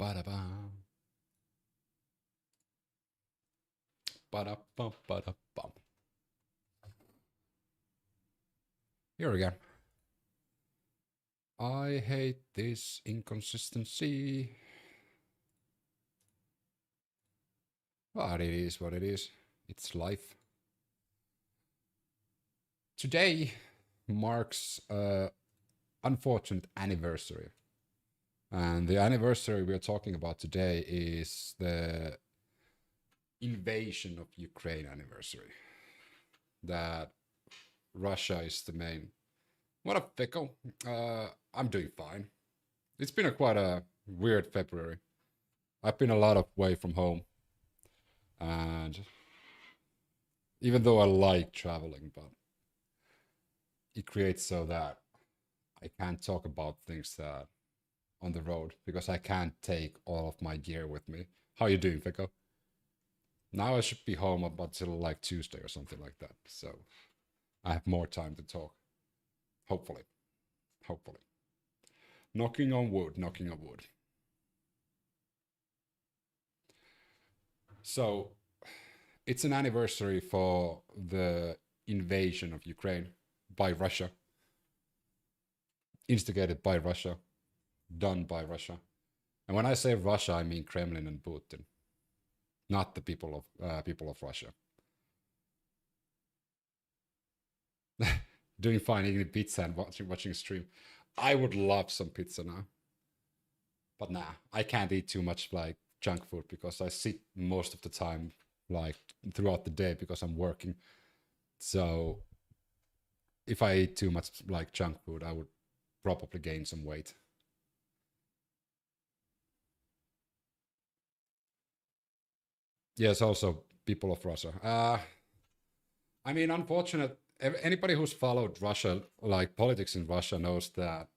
Ba-da-bum. Ba-da-bum, ba-da-bum. Here again. I hate this inconsistency. But it is what it is. It's life. Today marks an unfortunate anniversary. And the anniversary we're talking about today is the invasion of Ukraine anniversary. That Russia is the main. What up, Fickle? I'm doing fine. It's been quite a weird February. I've been a lot away from home. And even though I like traveling, but it creates so that I can't talk about things that on the road because I can't take all of my gear with me. How you doing, Fico? Now I should be home up until like Tuesday or something like that. So I have more time to talk. Hopefully. Hopefully. Knocking on wood, knocking on wood. So it's an anniversary for the invasion of Ukraine by Russia. Instigated by Russia. Done by Russia. And when I say Russia, I mean Kremlin and Putin. Not the people of Russia. Doing fine, eating pizza and watching stream. I would love some pizza now. But nah, I can't eat too much like junk food because I sit most of the time like throughout the day because I'm working. So if I eat too much like junk food, I would probably gain some weight. Yes, also people of Russia. I mean, unfortunate. Anybody who's followed Russia, like politics in Russia, knows that,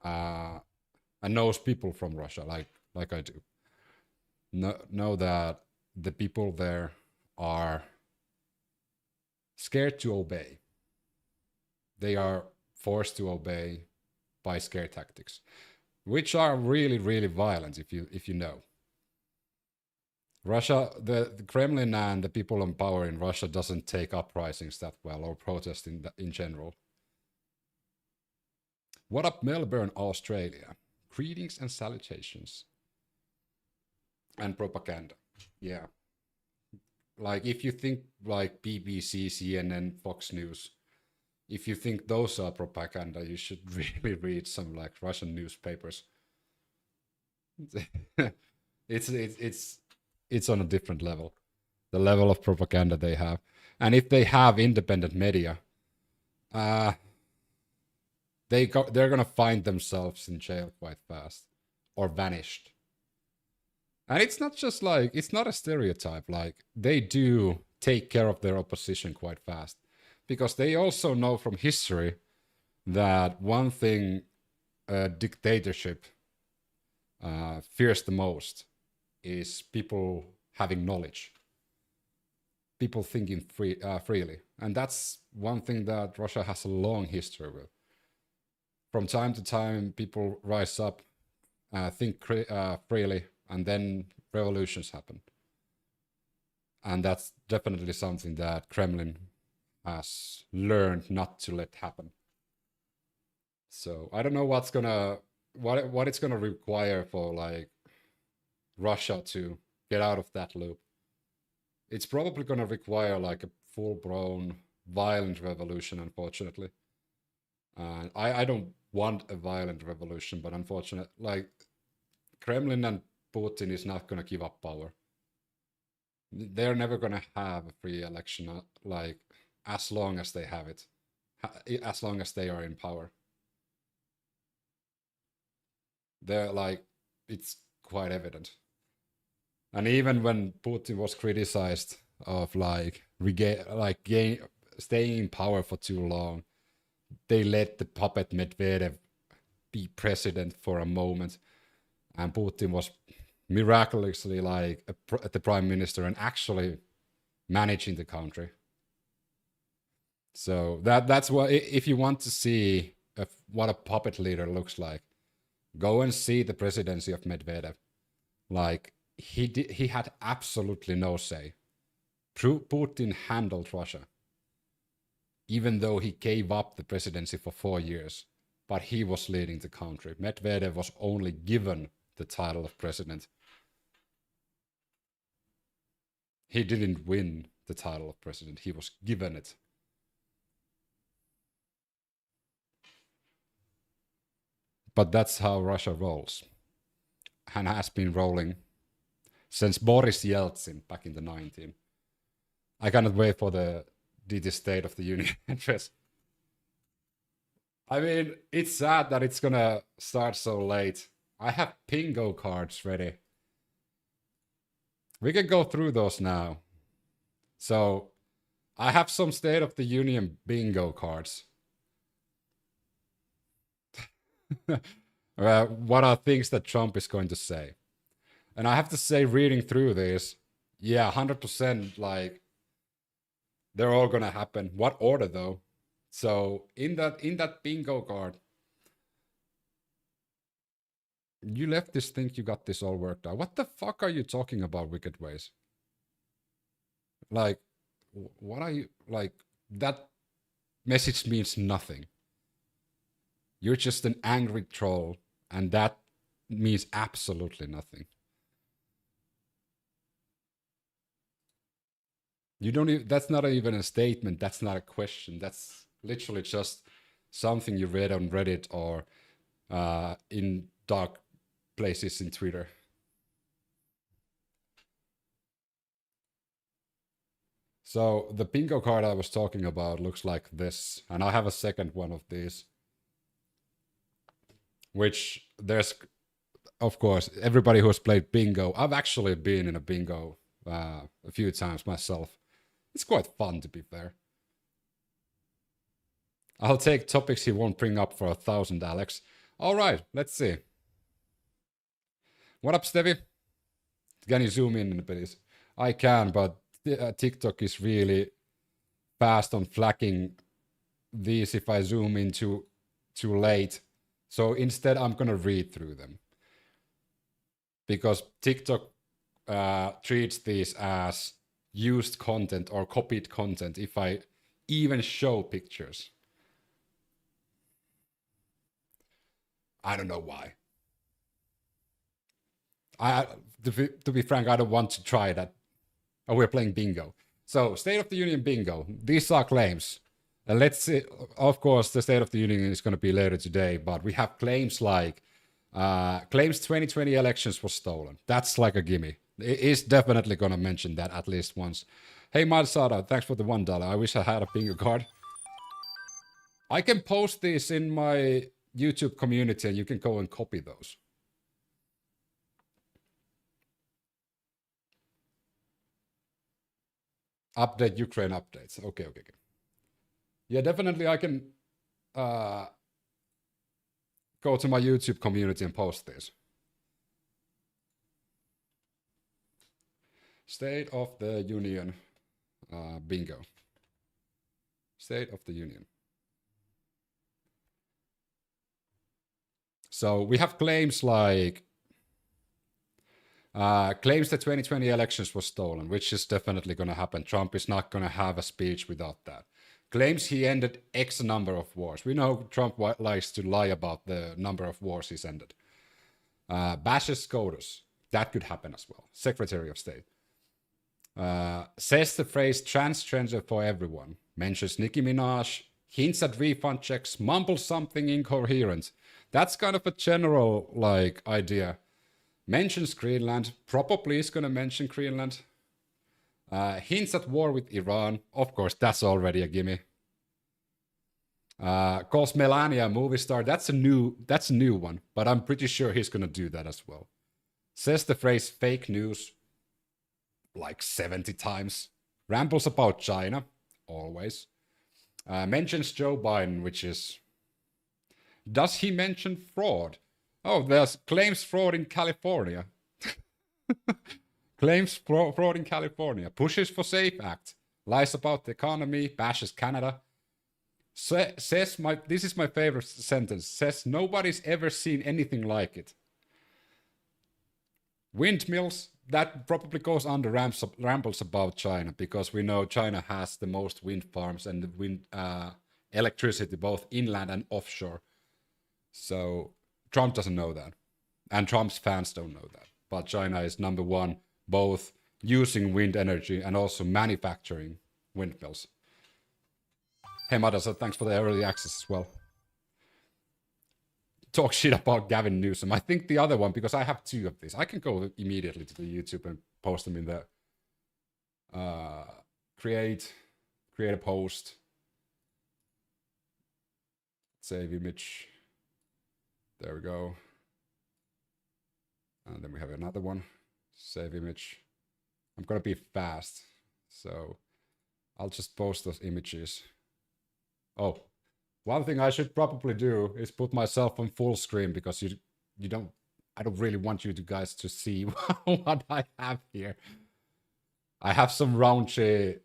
and knows people from Russia, like I do. Know that the people there are scared to obey. They are forced to obey by scare tactics, which are really, really violent. If you know. Russia, the Kremlin and the people in power in Russia doesn't take uprisings that well or protesting in general. What up, Melbourne, Australia? Greetings and salutations. And propaganda. Yeah. Like if you think like BBC, CNN, Fox News, if you think those are propaganda, you should really read some like Russian newspapers. It's on a different level, the level of propaganda they have. And if they have independent media, they're gonna find themselves in jail quite fast or vanished. And it's not just like, it's not a stereotype. Like they do take care of their opposition quite fast because they also know from history that one thing a dictatorship fears the most is people having knowledge, people thinking freely. And that's one thing that Russia has a long history with. From time to time, people rise up, think freely, and then revolutions happen. And that's definitely something that Kremlin has learned not to let happen. So I don't know what it's gonna require for like Russia to get out of that loop. It's probably going to require like a full-blown violent revolution, unfortunately. And I don't want a violent revolution, but unfortunately, like Kremlin and Putin is not going to give up power. They're never going to have a free election, like as long as they have it, as long as they are in power. They're like, it's quite evident. And even when Putin was criticized of staying in power for too long, they let the puppet Medvedev be president for a moment, and Putin was miraculously like the prime minister and actually managing the country. So that's what, if you want to see what a puppet leader looks like, go and see the presidency of Medvedev. Like, he had absolutely no say. Putin handled Russia, even though he gave up the presidency for 4 years. But he was leading the country. Medvedev was only given the title of president. He didn't win the title of president. He was given it. But that's how Russia rolls. And has been rolling since Boris Yeltsin back in the 19. I cannot wait for the State of the Union address. I mean, it's sad that it's gonna start so late. I have bingo cards ready. We can go through those now. So, I have some State of the Union bingo cards. What are things that Trump is going to say? And I have to say, reading through this, yeah, 100%, like, they're all gonna happen. What order, though? So in that bingo card, you leftists think you got this all worked out. What the fuck are you talking about, Wicked Ways? Like, what are you, like, that message means nothing. You're just an angry troll, and that means absolutely nothing. You don't even, that's not even a statement, that's not a question, that's literally just something you read on Reddit or in dark places in Twitter. So the bingo card I was talking about looks like this, and I have a second one of these, which there's, of course, everybody who has played bingo. I've actually been in a bingo a few times myself. It's quite fun, to be fair. I'll take topics he won't bring up for 1,000, Alex. All right, let's see. What up, Stevie? Can you zoom in a bit? I can, but TikTok is really fast on flagging these if I zoom in too late. So instead, I'm going to read through them. Because TikTok treats these as used content or copied content if I even show pictures. I don't know why. To be frank, I don't want to try that. Oh, we're playing bingo. So, State of the Union bingo. These are claims. Let's see. Of course, the State of the Union is going to be later today, but we have claims like claims 2020 elections were stolen. That's like a gimme. It is definitely going to mention that at least once. Hey, Malsada, thanks for the $1. I wish I had a bingo card. I can post this in my YouTube community and you can go and copy those. Update Ukraine updates. Okay. Yeah, definitely I can go to my YouTube community and post this. State of the Union bingo. State of the Union. So we have claims like claims the 2020 elections were stolen, which is definitely going to happen. Trump is not going to have a speech without that. Claims he ended X number of wars. We know Trump likes to lie about the number of wars he's ended. Bashes SCOTUS. That could happen as well. Secretary of State. Says the phrase transgender for everyone. Mentions Nicki Minaj. Hints at refund checks. Mumbles something incoherent. That's kind of a general like idea. Mentions Greenland. Probably is going to mention Greenland. Hints at war with Iran. Of course, that's already a gimme. Calls Melania a movie star. That's a new one, but I'm pretty sure he's going to do that as well. Says the phrase fake news like 70 times. Rambles about China, always. Mentions Joe Biden, which is... Does he mention fraud? Oh, there's claims fraud in California. Claims fraud in California. Pushes for SAFE Act. Lies about the economy. Bashes Canada. Says this is my favorite sentence. Says nobody's ever seen anything like it. Windmills, that probably goes under rambles about China, because we know China has the most wind farms and wind electricity, both inland and offshore. So Trump doesn't know that. And Trump's fans don't know that. But China is number one, both using wind energy and also manufacturing windmills. Hey, Madasa, thanks for the early access as well. Talk shit about Gavin Newsom. I think the other one, because I have two of these, I can go immediately to the YouTube and post them in the create a post, save image. There we go. And then we have another one, save image. I'm gonna be fast, so I'll just post those images. Oh, one thing I should probably do is put myself on full screen, because you don't, I don't really want you guys to see what I have here. I have some raunchy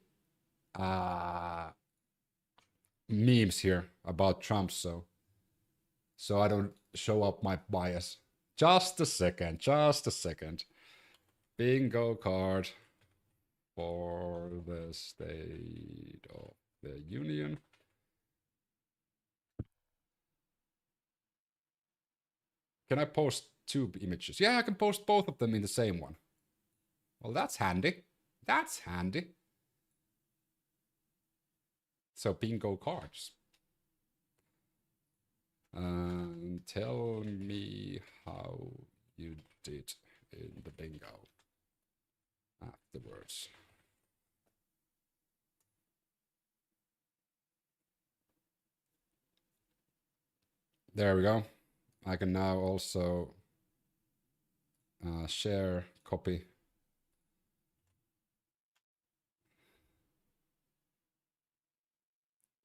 memes here about Trump, so I don't show up my bias. Just a second, just a second. Bingo card for the State of the Union. Can I post two images? Yeah, I can post both of them in the same one. Well, that's handy. That's handy. So bingo cards. Tell me how you did in the bingo afterwards. There we go. I can now also share copy.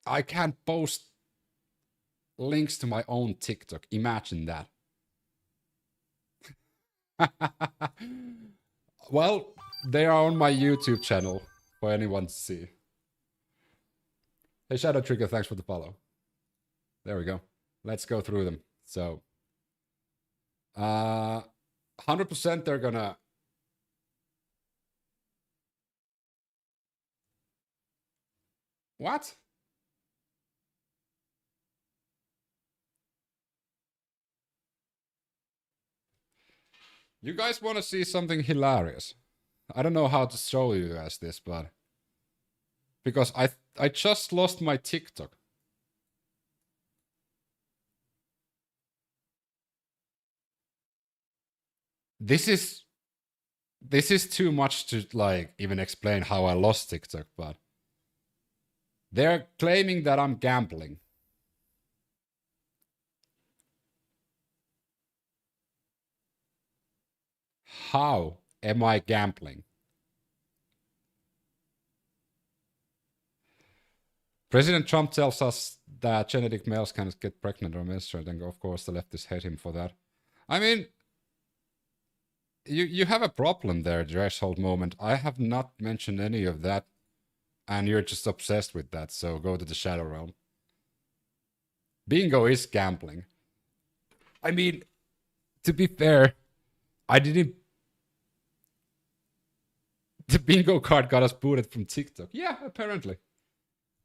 I can't post links to my own TikTok. Imagine that. Well, they are on my YouTube channel for anyone to see. Hey, Shadow Trigger, thanks for the follow. There we go. Let's go through them. So, 100% they're gonna... What? You guys want to see something hilarious? I don't know how to show you guys this, but... Because I just lost my TikTok. This is too much to like even explain how I lost TikTok, but they're claiming that I'm gambling. How am I gambling? President Trump tells us that genetic males can get pregnant or menstruate, and of course the leftists hate him for that. I mean, you have a problem there, threshold moment. I have not mentioned any of that, and you're just obsessed with that, so go to the shadow realm. Bingo is gambling. I mean, to be fair, I didn't... The bingo card got us booted from TikTok. Yeah, apparently.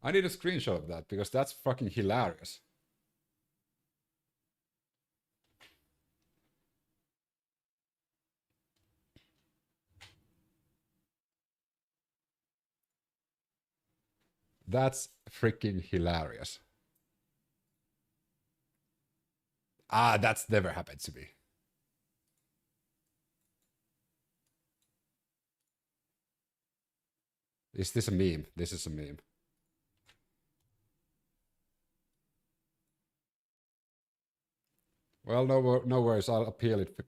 I need a screenshot of that, because that's fucking hilarious. That's freaking hilarious. Ah, that's never happened to me. Is this a meme? This is a meme. Well, no worries. I'll appeal it.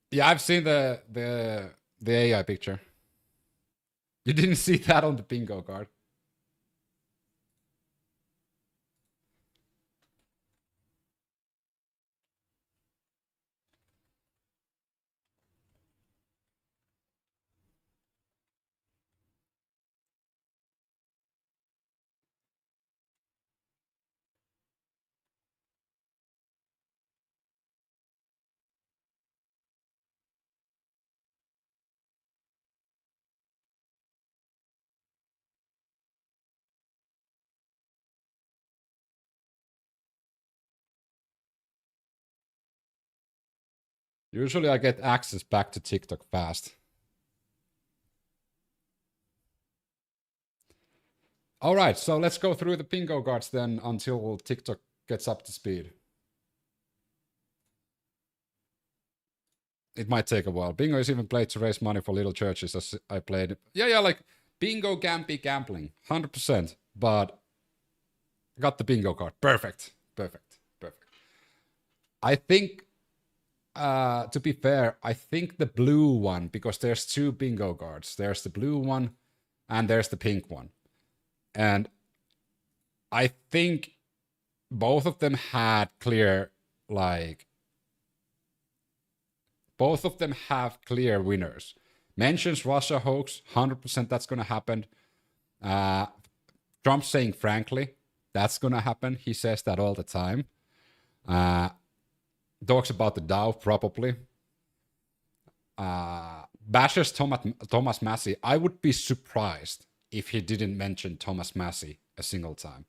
Yeah, I've seen the AI picture. You didn't see that on the bingo card. Usually I get access back to TikTok fast. All right, so let's go through the bingo cards then until TikTok gets up to speed. It might take a while. Bingo is even played to raise money for little churches, as I played. Yeah, like bingo can be gambling, 100%. But got the bingo card. Perfect. I think, to be fair, I think the blue one, because there's two bingo cards. There's the blue one and there's the pink one. And I think both of them had clear, like, both of them have clear winners. Mentions Russia hoax, 100% that's going to happen. Trump saying frankly, that's going to happen. He says that all the time. Talks about the Dow, probably. Bashes Thomas Massey. I would be surprised if he didn't mention Thomas Massey a single time.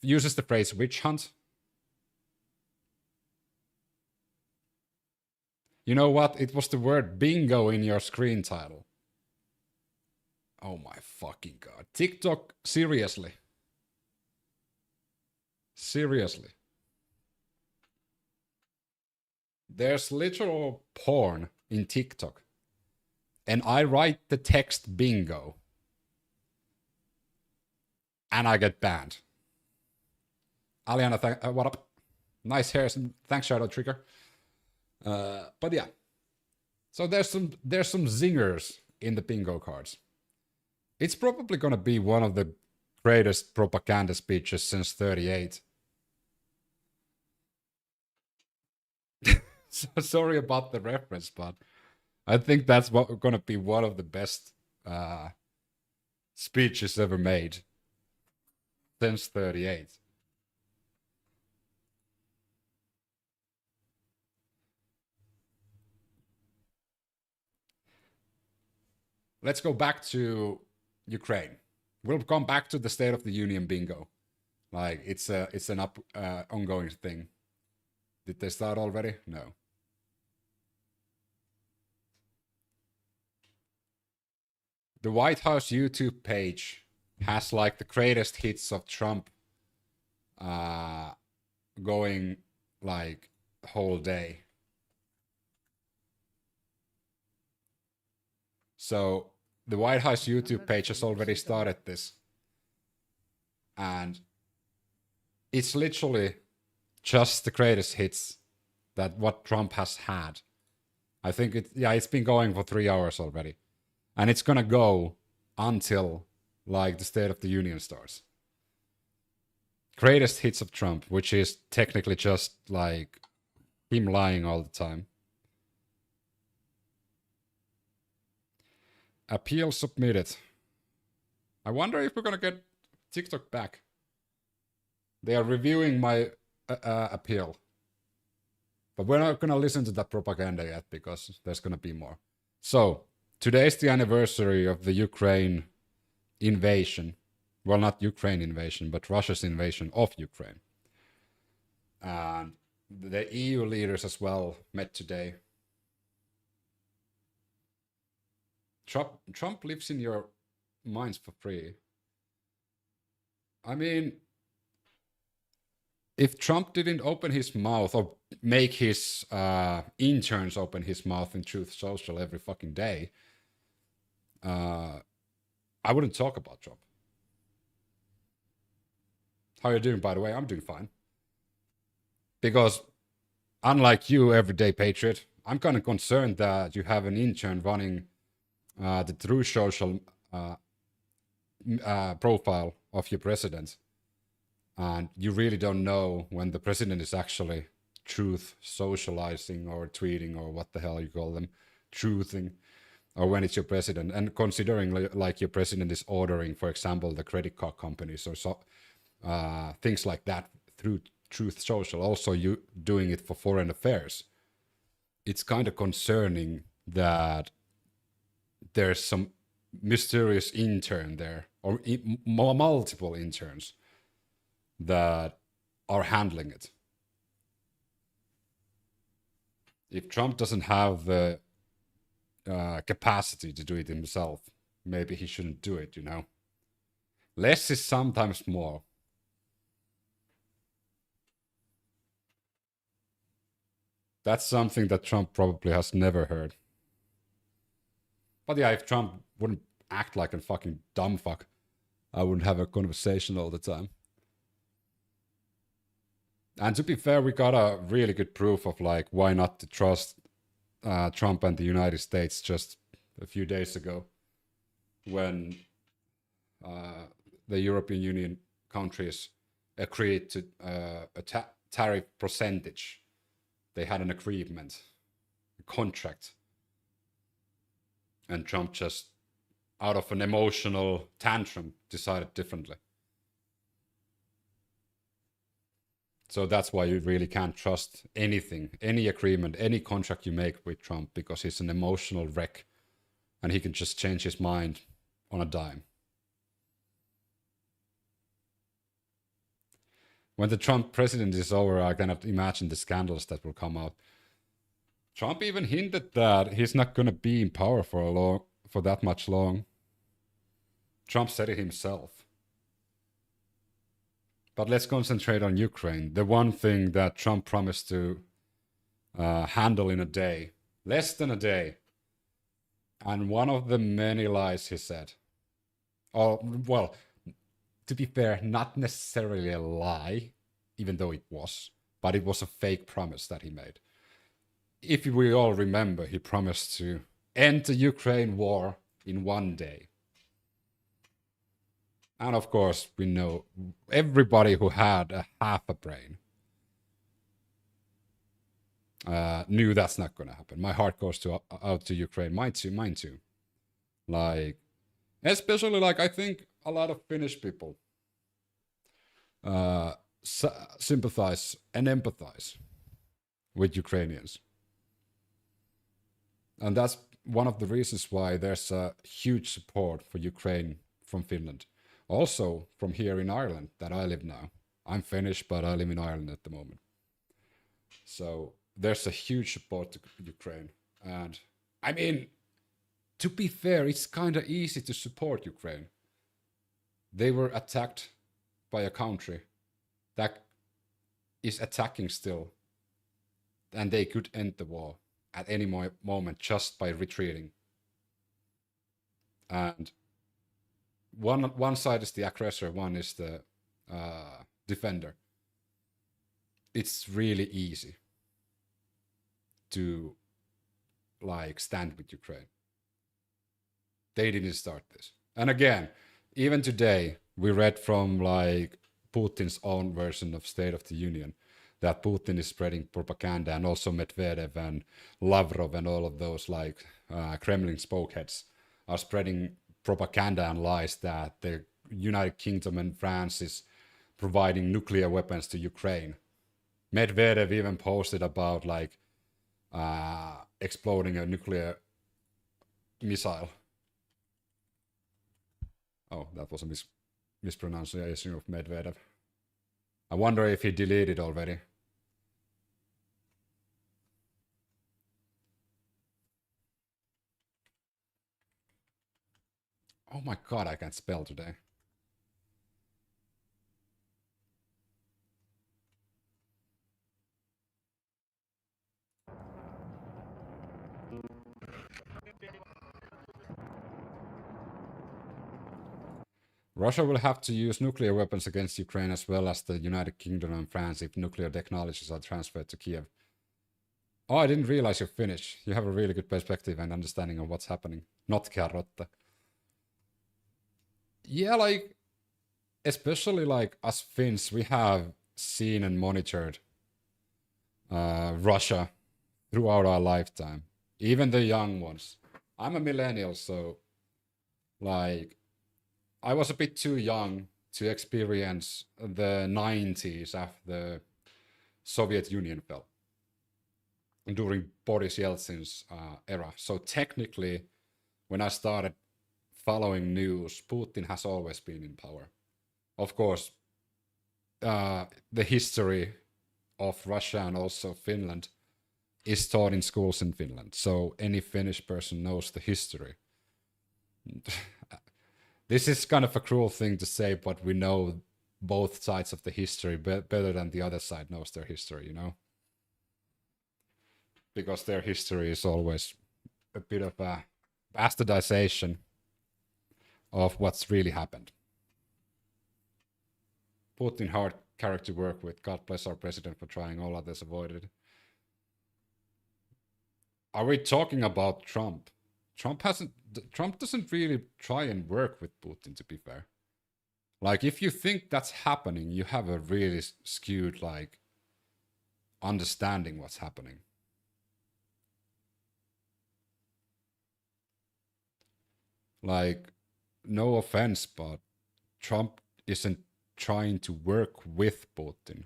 Uses the phrase witch hunt. You know what? It was the word bingo in your screen title. Oh my fucking god. TikTok, seriously. Seriously. There's literal porn in TikTok. And I write the text bingo. And I get banned. Aliana, what up? Nice hair. Thanks, Shadow Trigger. But yeah. So there's some zingers in the bingo cards. It's probably gonna be one of the greatest propaganda speeches since 38. So sorry about the reference, but I think that's gonna be one of the best speeches ever made since 38. Let's go back to Ukraine. We'll come back to the State of the Union bingo. Like it's an ongoing thing. Did they start already? No. The White House YouTube page has like the greatest hits of Trump going like whole day. So the White House YouTube page has already started this. And it's literally just the greatest hits that what Trump has had. I think it's been going for 3 hours already. And it's gonna go until like the State of the Union starts. Greatest hits of Trump, which is technically just like him lying all the time. Appeal submitted. I wonder if we're gonna get TikTok back. They are reviewing my appeal. But we're not gonna listen to that propaganda yet because there's gonna be more. So, today's the anniversary of the Ukraine invasion. Well, not Ukraine invasion, but Russia's invasion of Ukraine. And the EU leaders as well met today. Trump lives in your minds for free. I mean, if Trump didn't open his mouth or make his interns open his mouth in Truth Social every fucking day, I wouldn't talk about Trump. How are you doing, by the way? I'm doing fine. Because unlike you, everyday patriot, I'm kind of concerned that you have an intern running the Truth Social profile of your president. And you really don't know when the president is actually truth socializing or tweeting or what the hell you call them, truthing, or when it's your president. And considering like your president is ordering, for example, the credit card companies or so, things like that through Truth Social, also you doing it for foreign affairs. It's kind of concerning that there's some mysterious intern there, or multiple interns that are handling it. If Trump doesn't have the capacity to do it himself, maybe he shouldn't do it, you know? Less is sometimes more. That's something that Trump probably has never heard. But yeah, if Trump wouldn't act like a fucking dumb fuck, I wouldn't have a conversation all the time. And to be fair, we got a really good proof of like why not to trust Trump and the United States just a few days ago when the European Union countries agreed to a tariff percentage. They had an agreement, a contract. And Trump just, out of an emotional tantrum, decided differently. So that's why you really can't trust anything, any agreement, any contract you make with Trump, because he's an emotional wreck and he can just change his mind on a dime. When the Trump presidency is over, I cannot imagine the scandals that will come out. Trump even hinted that he's not going to be in power for that much long. Trump said it himself. But let's concentrate on Ukraine. The one thing that Trump promised to handle in a day, less than a day. And one of the many lies he said. Oh, well, to be fair, not necessarily a lie, even though it was, but it was a fake promise that he made. If we all remember, he promised to end the Ukraine war in one day. And of course, we know everybody who had a half a brain knew that's not going to happen. My heart goes out to Ukraine. Mine too. Like, especially like I think a lot of Finnish people sympathize and empathize with Ukrainians. And that's one of the reasons why there's a huge support for Ukraine from Finland. Also from here in Ireland that I live now. I'm Finnish, but I live in Ireland at the moment. So there's a huge support to Ukraine. And I mean, to be fair, it's kind of easy to support Ukraine. They were attacked by a country that is attacking still. And they could end the war at any moment just by retreating. And one side is the aggressor, one is the defender. It's really easy to like stand with Ukraine. They didn't start this. And again, even today, we read from like Putin's own version of State of the Union that Putin is spreading propaganda, and also Medvedev and Lavrov and all of those like Kremlin spokeheads are spreading propaganda and lies that the United Kingdom and France is providing nuclear weapons to Ukraine. Medvedev even posted about like exploding a nuclear missile. Oh, that was a mispronunciation of Medvedev. I wonder if he deleted already. Oh my god, I can't spell today. Russia will have to use nuclear weapons against Ukraine as well as the United Kingdom and France if nuclear technologies are transferred to Kiev. Oh, I didn't realize you're Finnish. You have a really good perspective and understanding of what's happening. Not Carrotta. Yeah, like, especially like us Finns, we have seen and monitored Russia throughout our lifetime. Even the young ones. I'm a millennial, so like I was a bit too young to experience the 90s after the Soviet Union fell during Boris Yeltsin's era. So technically, when I started following news, Putin has always been in power. Of course, the history of Russia and also Finland is taught in schools in Finland, so any Finnish person knows the history. This is kind of a cruel thing to say, but we know both sides of the history better than the other side knows their history, you know? Because their history is always a bit of a bastardization of what's really happened. Putin, hard character to work with. God bless our president for trying, all others avoided. Are we talking about Trump? Trump doesn't really try and work with Putin, to be fair. Like, if you think that's happening, you have a really skewed, like, understanding what's happening. Like, no offense, but Trump isn't trying to work with Putin.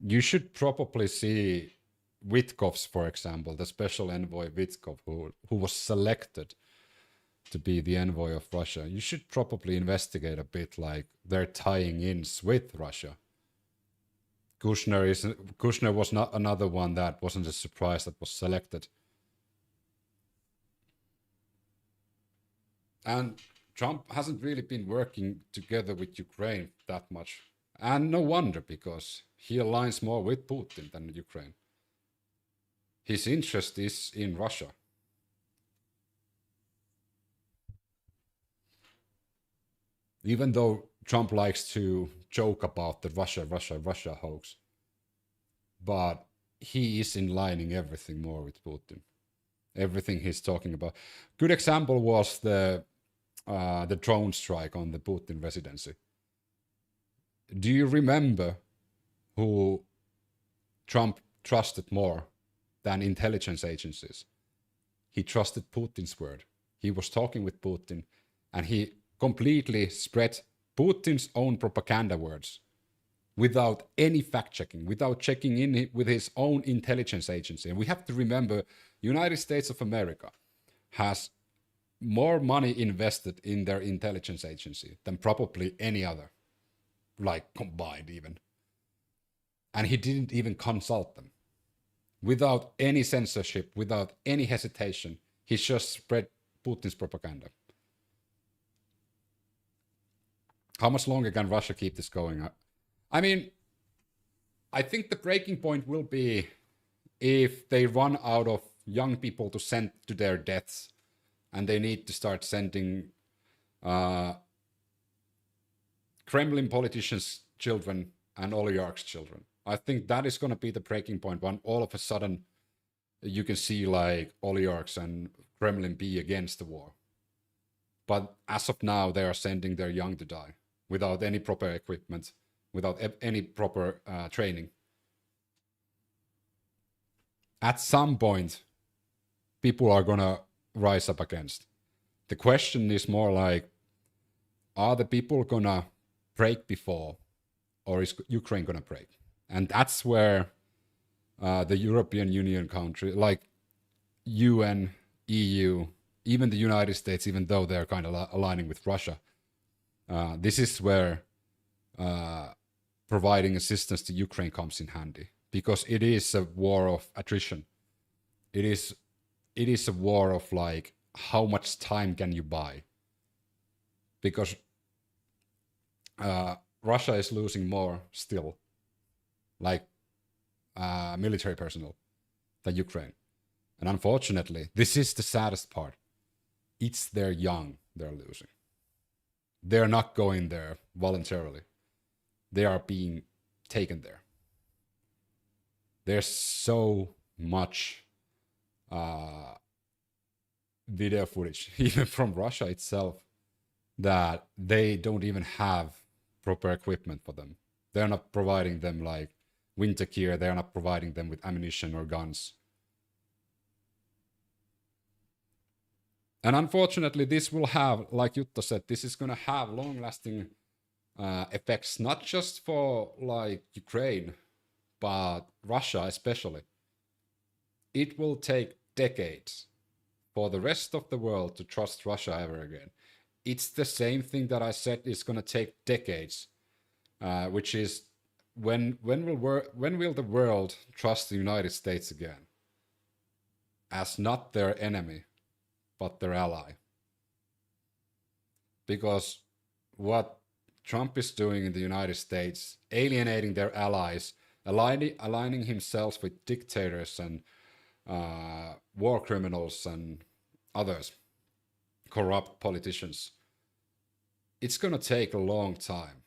You should probably see Witkov's, for example, the special envoy Witkov, who was selected to be the envoy of Russia. You should probably investigate a bit, like, their tying ins with Russia. Kushner was not another one that wasn't a surprise that was selected. And Trump hasn't really been working together with Ukraine that much. And no wonder, because he aligns more with Putin than Ukraine. His interest is in Russia. Even though Trump likes to joke about the Russia hoax, but he is aligning everything more with Putin. Everything he's talking about. Good example was the drone strike on the Putin residency. Do you remember who Trump trusted more than intelligence agencies? He trusted Putin's word. He was talking with Putin, and he completely spread Putin's own propaganda words without any fact-checking, without checking in with his own intelligence agency. And we have to remember, United States of America has more money invested in their intelligence agency than probably any other, like combined even. And he didn't even consult them. Without any censorship, without any hesitation, he just spread Putin's propaganda. How much longer can Russia keep this going? I mean, I think the breaking point will be if they run out of young people to send to their deaths, and they need to start sending Kremlin politicians' children and oligarchs' children. I think that is going to be the breaking point when all of a sudden you can see like oligarchs and Kremlin be against the war. But as of now, they are sending their young to die without any proper equipment, without any proper training. At some point, people are going to rise up against. The question is more like, are the people going to break before, or is Ukraine going to break? And that's where the European Union country, like UN, EU, even the United States, even though they're kind of aligning with Russia, this is where providing assistance to Ukraine comes in handy, because it is a war of attrition. It is a war of like, how much time can you buy? Because Russia is losing more still, like military personnel, than Ukraine. And unfortunately, this is the saddest part. It's their young they're losing. They're not going there voluntarily. They are being taken there. There's so much video footage, even from Russia itself, that they don't even have proper equipment for them. They're not providing them like winter gear. They're not providing them with ammunition or guns. And unfortunately, this will have, like Jutta said, this is going to have long-lasting effects, not just for like Ukraine, but Russia especially. It will take decades for the rest of the world to trust Russia ever again. It's the same thing that I said is going to take decades, which is when will the world trust the United States again as not their enemy but their ally? Because what Trump is doing in the United States, alienating their allies, aligning himself with dictators and war criminals and others, corrupt politicians, it's going to take a long time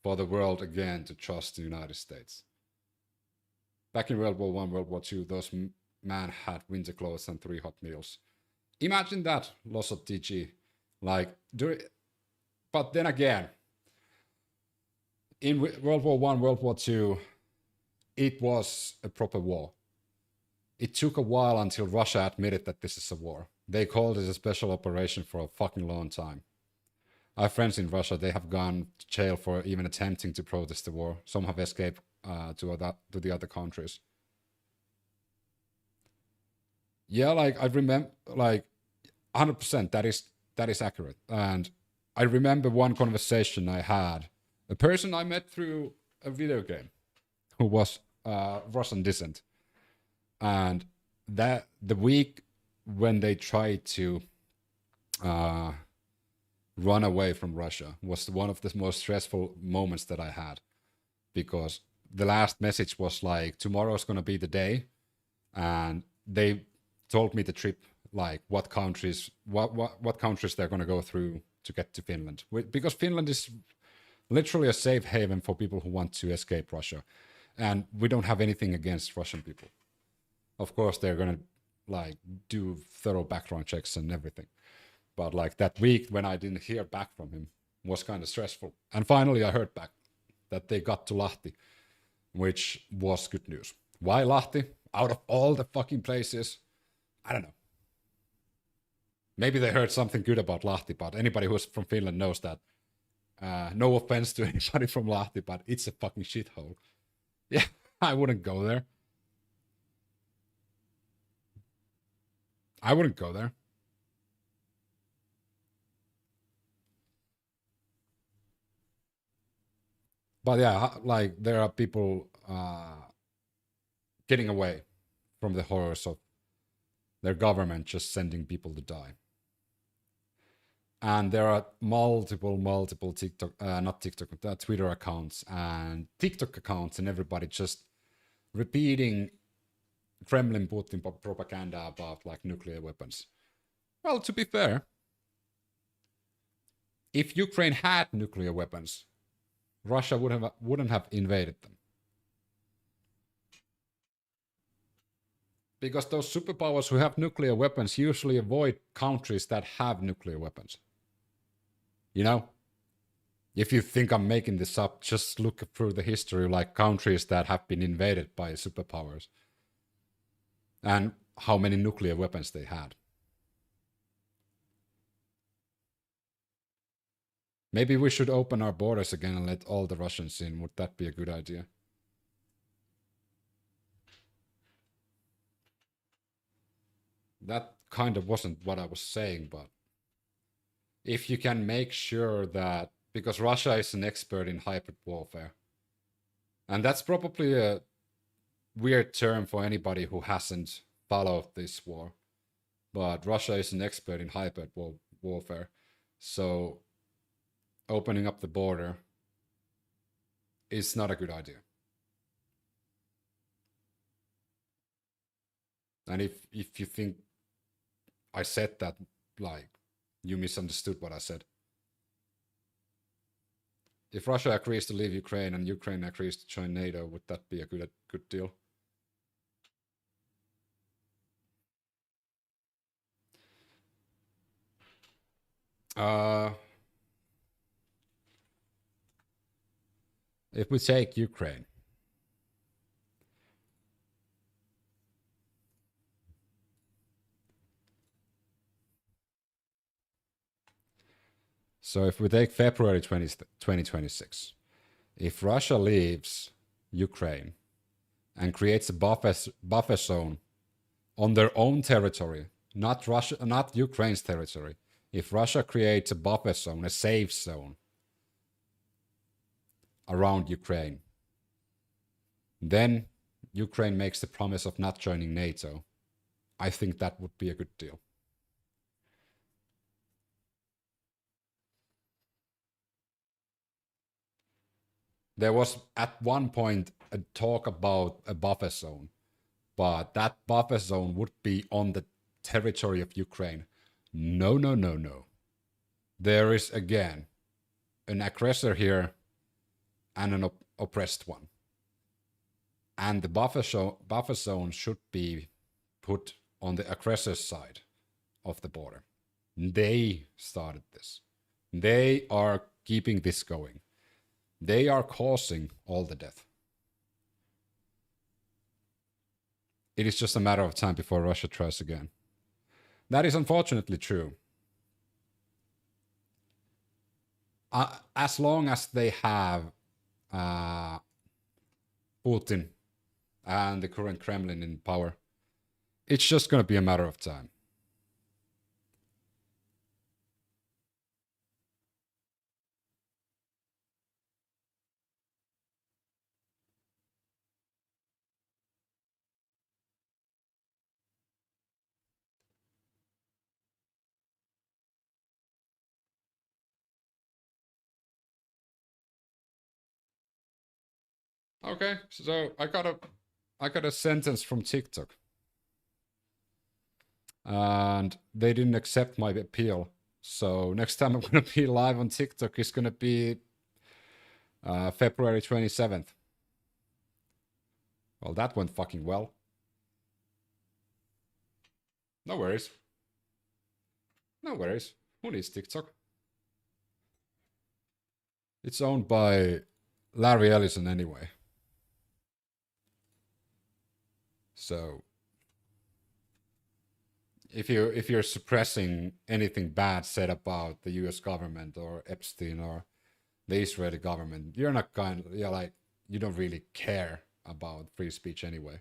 for the world again to trust the United States. Back in World War I, World War II, those men had winter clothes and 3 hot meals. Imagine that, loss of TG. But then again, in World War I, World War II, it was a proper war. It took a while until Russia admitted that this is a war. They called it a special operation for a fucking long time. I have friends in Russia, they have gone to jail for even attempting to protest the war. Some have escaped to the other countries. Yeah, I remember, 100%, that is accurate. And I remember one conversation I had, a person I met through a video game who was Russian descent. And that the week when they tried to run away from Russia was one of the most stressful moments that I had, because the last message was like, tomorrow's going to be the day. And they told me the trip, like what countries they're going to go through to get to Finland. Because Finland is literally a safe haven for people who want to escape Russia. And we don't have anything against Russian people. Of course, they're going to do thorough background checks and everything. But that week when I didn't hear back from him was kind of stressful. And finally I heard back that they got to Lahti, which was good news. Why Lahti? Out of all the fucking places, I don't know. Maybe they heard something good about Lahti, but anybody who's from Finland knows that. No offense to anybody from Lahti, but it's a fucking shithole. Yeah, I wouldn't go there. I wouldn't go there. But yeah, there are people getting away from the horrors of their government just sending people to die. And there are multiple Twitter accounts and TikTok accounts and everybody just repeating Kremlin Putin propaganda about nuclear weapons. Well, to be fair, if Ukraine had nuclear weapons, Russia wouldn't have invaded them. Because those superpowers who have nuclear weapons usually avoid countries that have nuclear weapons. You know? If you think I'm making this up, just look through the history, countries that have been invaded by superpowers. And how many nuclear weapons they had. Maybe we should open our borders again and let all the Russians in. Would that be a good idea? That kind of wasn't what I was saying, but if you can make sure that, because Russia is an expert in hybrid warfare, and that's probably a weird term for anybody who hasn't followed this war, but Russia is an expert in hybrid warfare, so opening up the border is not a good idea. And if you think I said that, you misunderstood what I said. If Russia agrees to leave Ukraine and Ukraine agrees to join NATO, would that be a good deal? If we take Ukraine, so if we take February 2026, if Russia leaves Ukraine and creates a buffer zone on their own territory, not Ukraine's territory, if Russia creates a buffer zone, a safe zone around Ukraine, then Ukraine makes the promise of not joining NATO. I think that would be a good deal. There was at one point a talk about a buffer zone, but that buffer zone would be on the territory of Ukraine. No, no, no, no. There is again an aggressor here and an oppressed one. And the buffer zone should be put on the aggressor's side of the border. They started this. They are keeping this going. They are causing all the death. It is just a matter of time before Russia tries again. That is unfortunately true. As long as they have Putin and the current Kremlin in power, it's just going to be a matter of time. Okay, so I got a sentence from TikTok. And they didn't accept my appeal. So next time I'm going to be live on TikTok is going to be February 27th. Well, that went fucking well. No worries. No worries. Who needs TikTok? It's owned by Larry Ellison anyway. So if you're suppressing anything bad said about the US government or Epstein or the Israeli government, you're you don't really care about free speech anyway.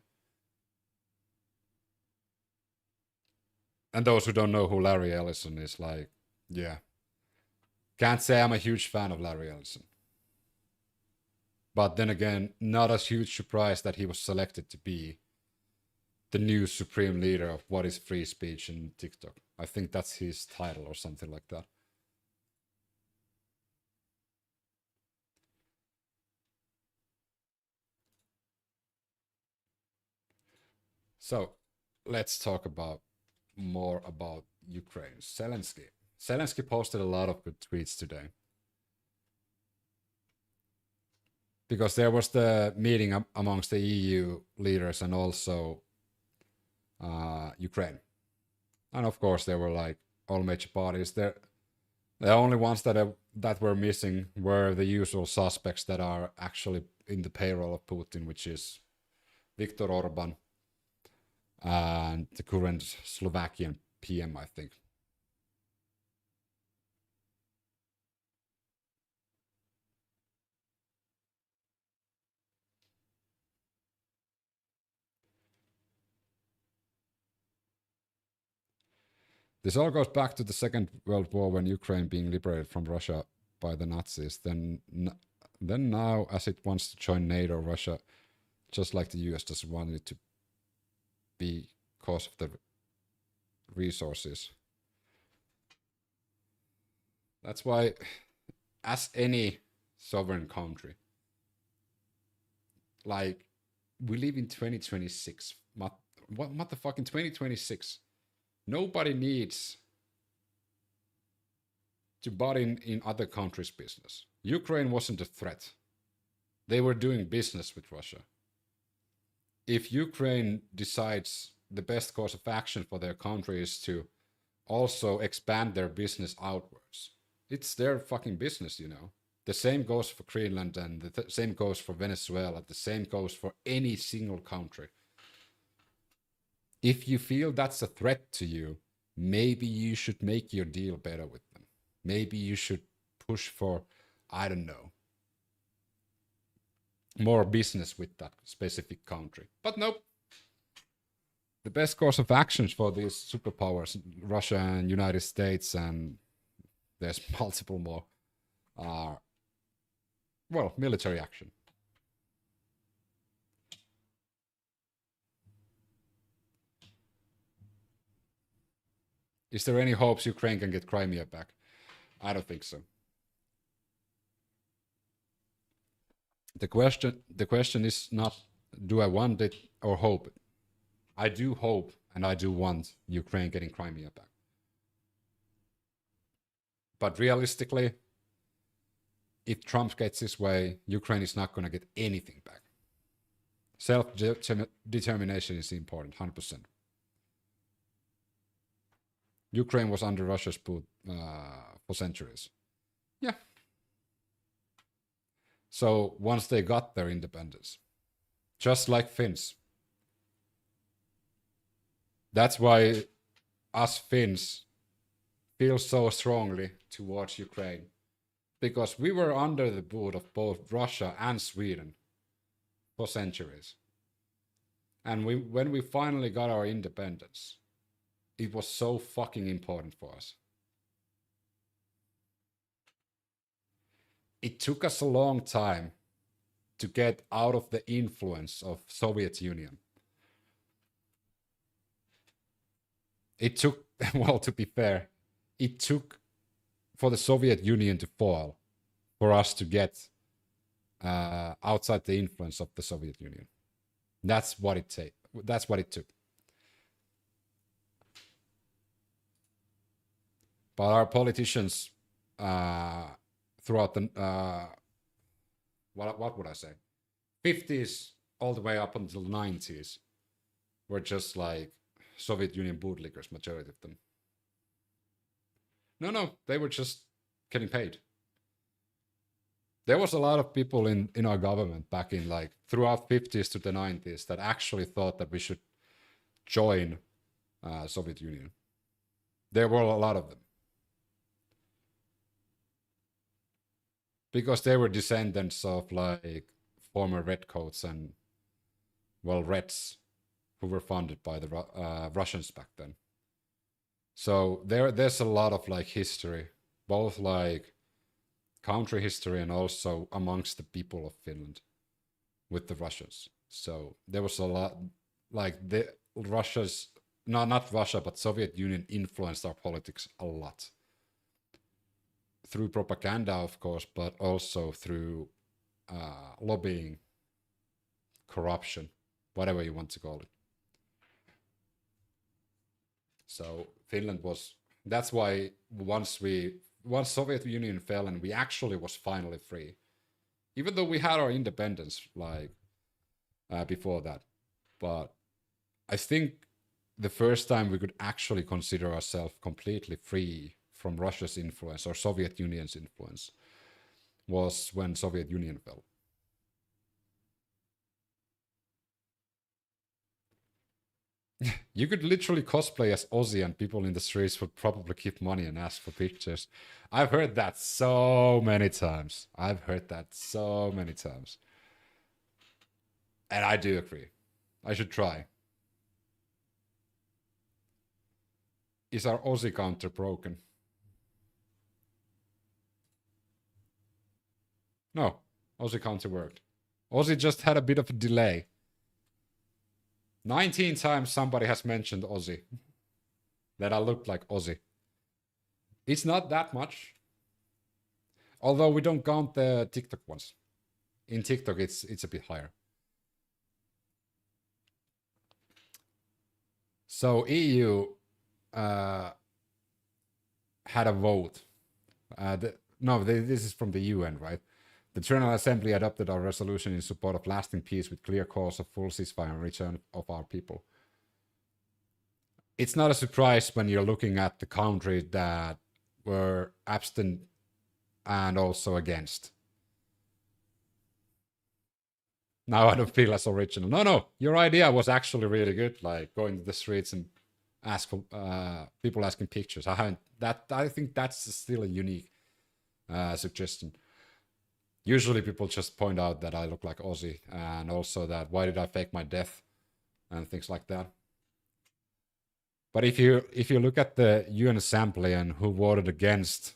And those who don't know who Larry Ellison is, yeah. Can't say I'm a huge fan of Larry Ellison. But then again, not a huge surprise that he was selected to be the new supreme leader of what is free speech in TikTok. I think that's his title or something like that. So let's talk more about Ukraine. Zelensky. Zelensky posted a lot of good tweets today. Because there was the meeting amongst the EU leaders and also Ukraine. And of course, there were all major parties there. The only ones that were missing were the usual suspects that are actually in the payroll of Putin, which is Viktor Orban and the current Slovakian PM, I think. This all goes back to the Second World War when Ukraine being liberated from Russia by the Nazis. Then now, as it wants to join NATO, Russia, just like the US, doesn't want it to be because of the resources. That's why, as any sovereign country, we live in 2026. What the fuck in 2026? Nobody needs to butt in other countries' business. Ukraine wasn't a threat. They were doing business with Russia. If Ukraine decides the best course of action for their country is to also expand their business outwards, it's their fucking business, you know. The same goes for Greenland and the same goes for Venezuela. The same goes for any single country. If you feel that's a threat to you, maybe you should make your deal better with them. Maybe you should push for, I don't know, more business with that specific country. But nope. The best course of actions for these superpowers, Russia and United States, and there's multiple more, are, well, military action. Is there any hopes Ukraine can get Crimea back? I don't think so. The question is not, do I want it or hope it? I do hope and I do want Ukraine getting Crimea back. But realistically, if Trump gets his way, Ukraine is not going to get anything back. Self-determination is important, 100%. Ukraine was under Russia's boot for centuries. Yeah. So once they got their independence, just like Finns. That's why us Finns feel so strongly towards Ukraine. Because we were under the boot of both Russia and Sweden for centuries. And when we finally got our independence, it was so fucking important for us. It took us a long time to get out of the influence of Soviet Union. It took, well, to be fair, it took for the Soviet Union to fall for us to get outside the influence of the Soviet Union. That's what it took. But our politicians throughout the what would I say, 50s all the way up until 90s were just like Soviet Union bootlickers, majority of them. No, they were just getting paid. There was a lot of people in our government back in like throughout 50s to the 90s that actually thought that we should join Soviet Union. There were a lot of them. Because they were descendants of like former redcoats and, well, Reds who were funded by the Russians back then. So there's a lot of like history, both like country history and also amongst the people of Finland with the Russians. So there was a lot, like the Russia's, not Russia, but Soviet Union influenced our politics a lot. Through propaganda, of course, but also through lobbying, corruption, whatever you want to call it. So Finland was, that's why once Soviet Union fell and we actually was finally free, even though we had our independence like before that, but I think the first time we could actually consider ourselves completely free from Russia's influence or Soviet Union's influence was when Soviet Union fell. You could literally cosplay as Ozzy and people in the streets would probably give money and ask for pictures. I've heard that so many times. And I do agree. I should try. Is our Ozzy counter broken? No, Ozzy counter worked. Ozzy just had a bit of a delay. 19 times somebody has mentioned Ozzy. That I looked like Ozzy. It's not that much. Although we don't count the TikTok ones. In TikTok it's a bit higher. So EU had a vote. This is from the UN, right? The General Assembly adopted a resolution in support of lasting peace with clear calls of full ceasefire and return of our people. It's not a surprise when you're looking at the countries that were absent and also against. Now I don't feel as original. No, your idea was actually really good, like going to the streets and ask for people asking pictures. I think that's still a unique suggestion. Usually people just point out that I look like Ozzy and also that why did I fake my death and things like that. But if you look at the UN Assembly and who voted against,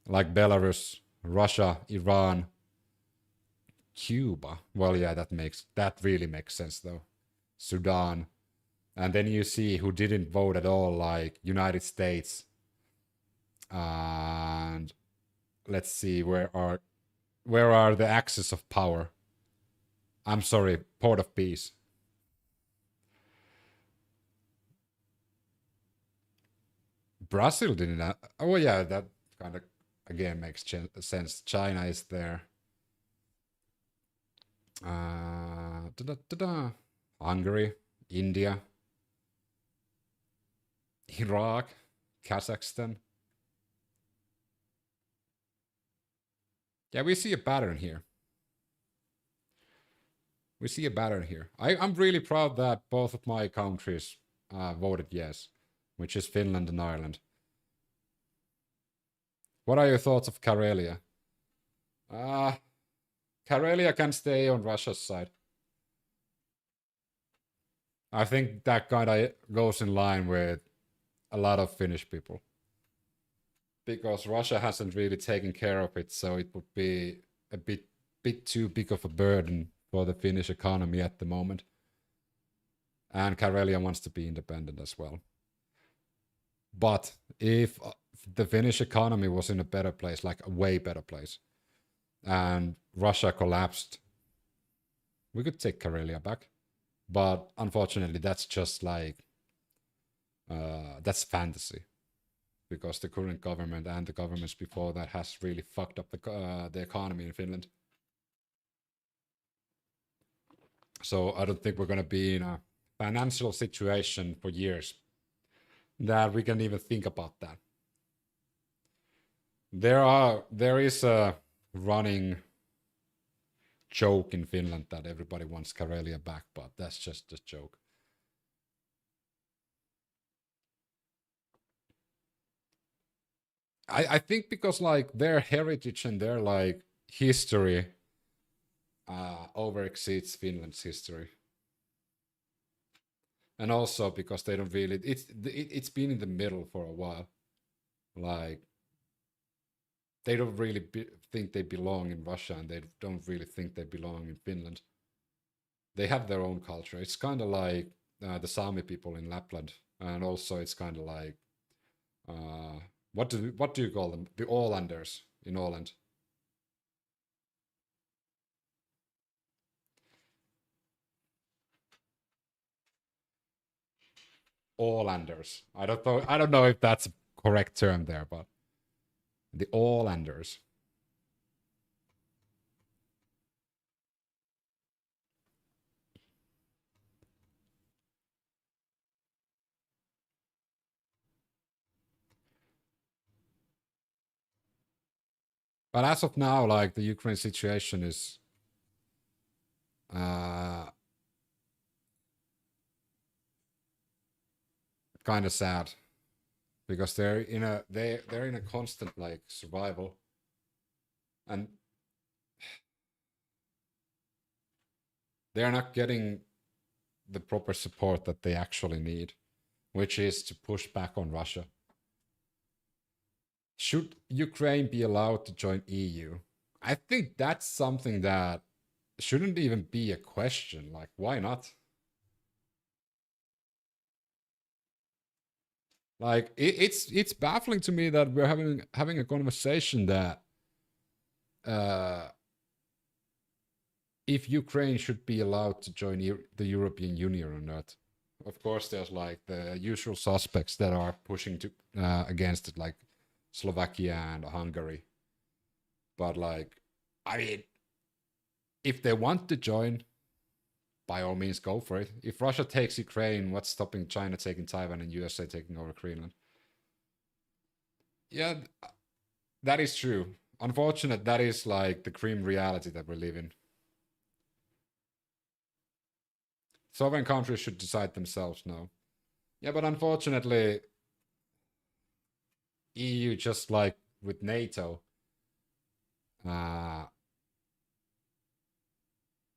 like Belarus, Russia, Iran, Cuba, well, yeah, that really makes sense though. Sudan, And then you see who didn't vote at all, like United States. And let's see, where are the axes of power? I'm sorry, Port of Peace. Brazil didn't. Oh yeah, that kind of again makes sense. China is there. Hungary, India, Iraq, Kazakhstan. Yeah, we see a pattern here. We see a pattern here. I'm really proud that both of my countries voted yes, which is Finland and Ireland. What are your thoughts of Karelia? Karelia can stay on Russia's side. I think that kind of goes in line with a lot of Finnish people. Because Russia hasn't really taken care of it, so it would be a bit too big of a burden for the Finnish economy at the moment. And Karelia wants to be independent as well. But if the Finnish economy was in a better place, like a way better place, and Russia collapsed, we could take Karelia back. But unfortunately, that's just like, that's fantasy. Because the current government and the governments before that has really fucked up the economy in Finland. So I don't think we're going to be in a financial situation for years that we can even think about that. There is a running joke in Finland that everybody wants Karelia back, but that's just a joke. I think because like their heritage and their like history over exceeds Finland's history. And also because they don't really, it's been in the middle for a while. Like, they don't really think they belong in Russia, and they don't really think they belong in Finland. They have their own culture. It's kind of like the Sami people in Lapland, and also it's kind of like what do you call them? The Ålanders in Åland. Ålanders. I don't know if that's a correct term there, but the Ålanders. But as of now, like the Ukraine situation is kind of sad because they're in a constant like survival, and they're not getting the proper support that they actually need, which is to push back on Russia. Should Ukraine be allowed to join EU? I think that's something that shouldn't even be a question. Like, why not? Like, it's baffling to me that we're having a conversation that if Ukraine should be allowed to join the European Union or not. Of course, there's like the usual suspects that are pushing to against it, like Slovakia and Hungary. But like, I mean, if they want to join, by all means, go for it. If Russia takes Ukraine, what's stopping China taking Taiwan and USA taking over Greenland? Yeah, that is true. Unfortunate, that is like the grim reality that we live in. Sovereign countries should decide themselves now. Yeah, but unfortunately, EU, just like with NATO,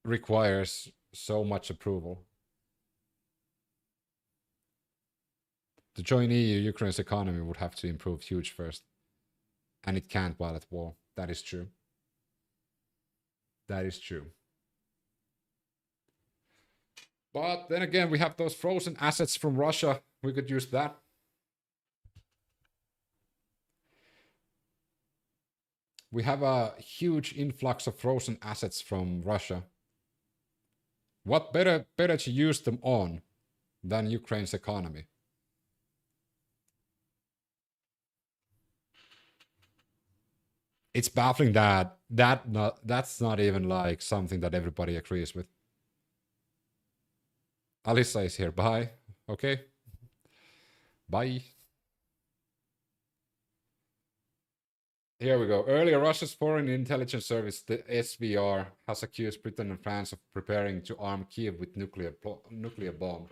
requires so much approval. To join EU, Ukraine's economy would have to improve huge first. And it can't while at war. That is true. That is true. But then again, we have those frozen assets from Russia. We could use that. We have a huge influx of frozen assets from Russia. What better to use them on than Ukraine's economy? It's baffling that that's not even like something that everybody agrees with. Alyssa is here. Bye. Okay. Bye. Here we go. Earlier, Russia's Foreign Intelligence Service, the SVR, has accused Britain and France of preparing to arm Kiev with nuclear bomb.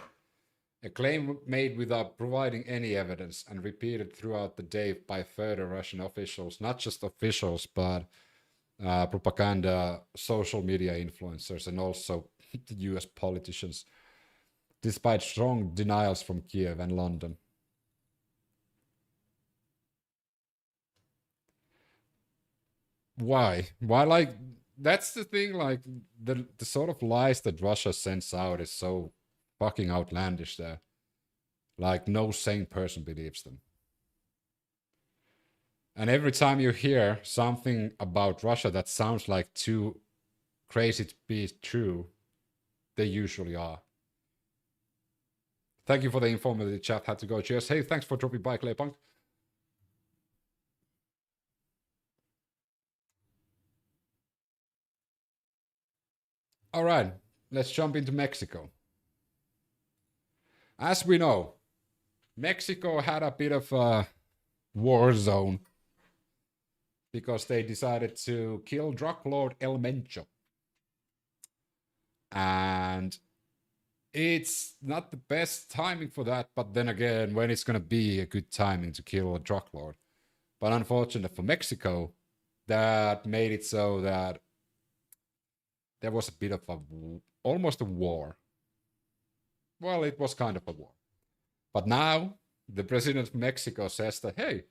A claim made without providing any evidence and repeated throughout the day by further Russian officials, not just officials, but propaganda, social media influencers, and also the US politicians, despite strong denials from Kiev and London. Why? Like, that's the thing, like, the sort of lies that Russia sends out is so fucking outlandish that, like, no sane person believes them. And every time you hear something about Russia that sounds like too crazy to be true, they usually are. Thank you for the informative chat. Had to go. Cheers. Hey, thanks for dropping by, Claypunk. All right, let's jump into Mexico. As we know, Mexico had a bit of a war zone because they decided to kill drug lord El Mencho. And it's not the best timing for that, but then again, when it's going to be a good timing to kill a drug lord. But unfortunately for Mexico, that made it so that there was a bit of almost a war. Well, it was kind of a war. But now, the president of Mexico says that, hey,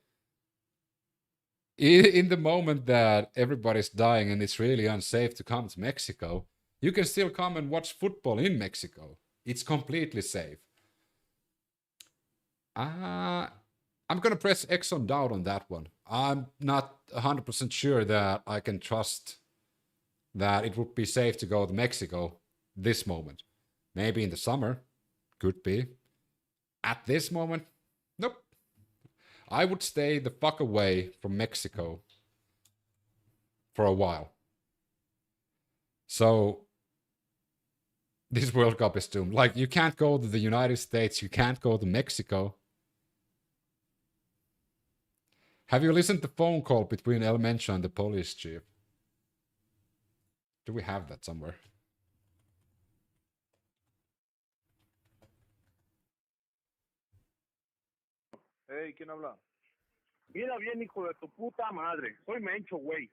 in the moment that everybody's dying and it's really unsafe to come to Mexico, you can still come and watch football in Mexico. It's completely safe. I'm going to press X on doubt on that one. I'm not 100% sure that I can trust that it would be safe to go to Mexico this moment. Maybe in the summer, could be. At this moment, nope. I would stay the fuck away from Mexico for a while. So, this World Cup is doomed. Like, you can't go to the United States, you can't go to Mexico. Have you listened to the phone call between El Mencho and the police chief? Do we have that somewhere? Hey, ¿quién habla? Mira bien, hijo de tu puta madre. Soy Mencho, güey.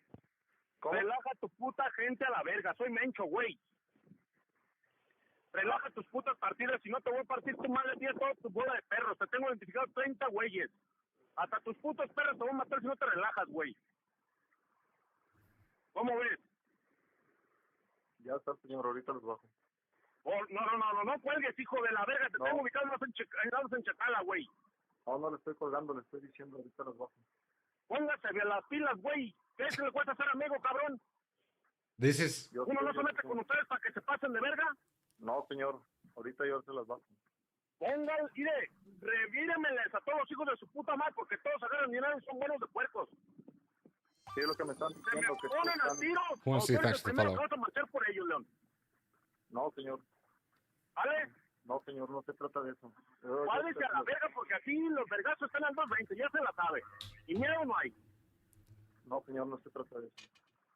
Relaja tu puta gente a la verga. Soy Mencho, güey. Relaja tus putas partidas. Si no, te voy a partir tu madre, tienes toda tu bola de perros. Te tengo identificado 30 güeyes. Hasta tus putos perros te voy a matar si no te relajas, güey. ¿Cómo ves? Ya está, señor. Ahorita los bajo. Oh, no cuelgues, hijo de la verga. Te tengo ubicado en Chacala, güey. No le estoy colgando, le estoy diciendo, ahorita los bajo. Póngase bien las pilas, güey. ¿Qué es que le cuesta ser amigo, cabrón? ¿Uno no se mete con ustedes para que se pasen de verga? No, señor. Ahorita yo se las bajo. Pongan, mire, revíremeles a todos los hijos de su puta madre, porque todos agarran dinero y son buenos de puercos. Sí, es lo que me están diciendo. Se me ponen a tiro. Ustedes primero que vas a marchar por ellos, León. No, señor. ¿Vale? No, señor, no se trata de eso. Váyase a la verga, porque aquí los vergazos están al 220, ya se la sabe. Y miedo no hay. No, señor, no se trata de eso.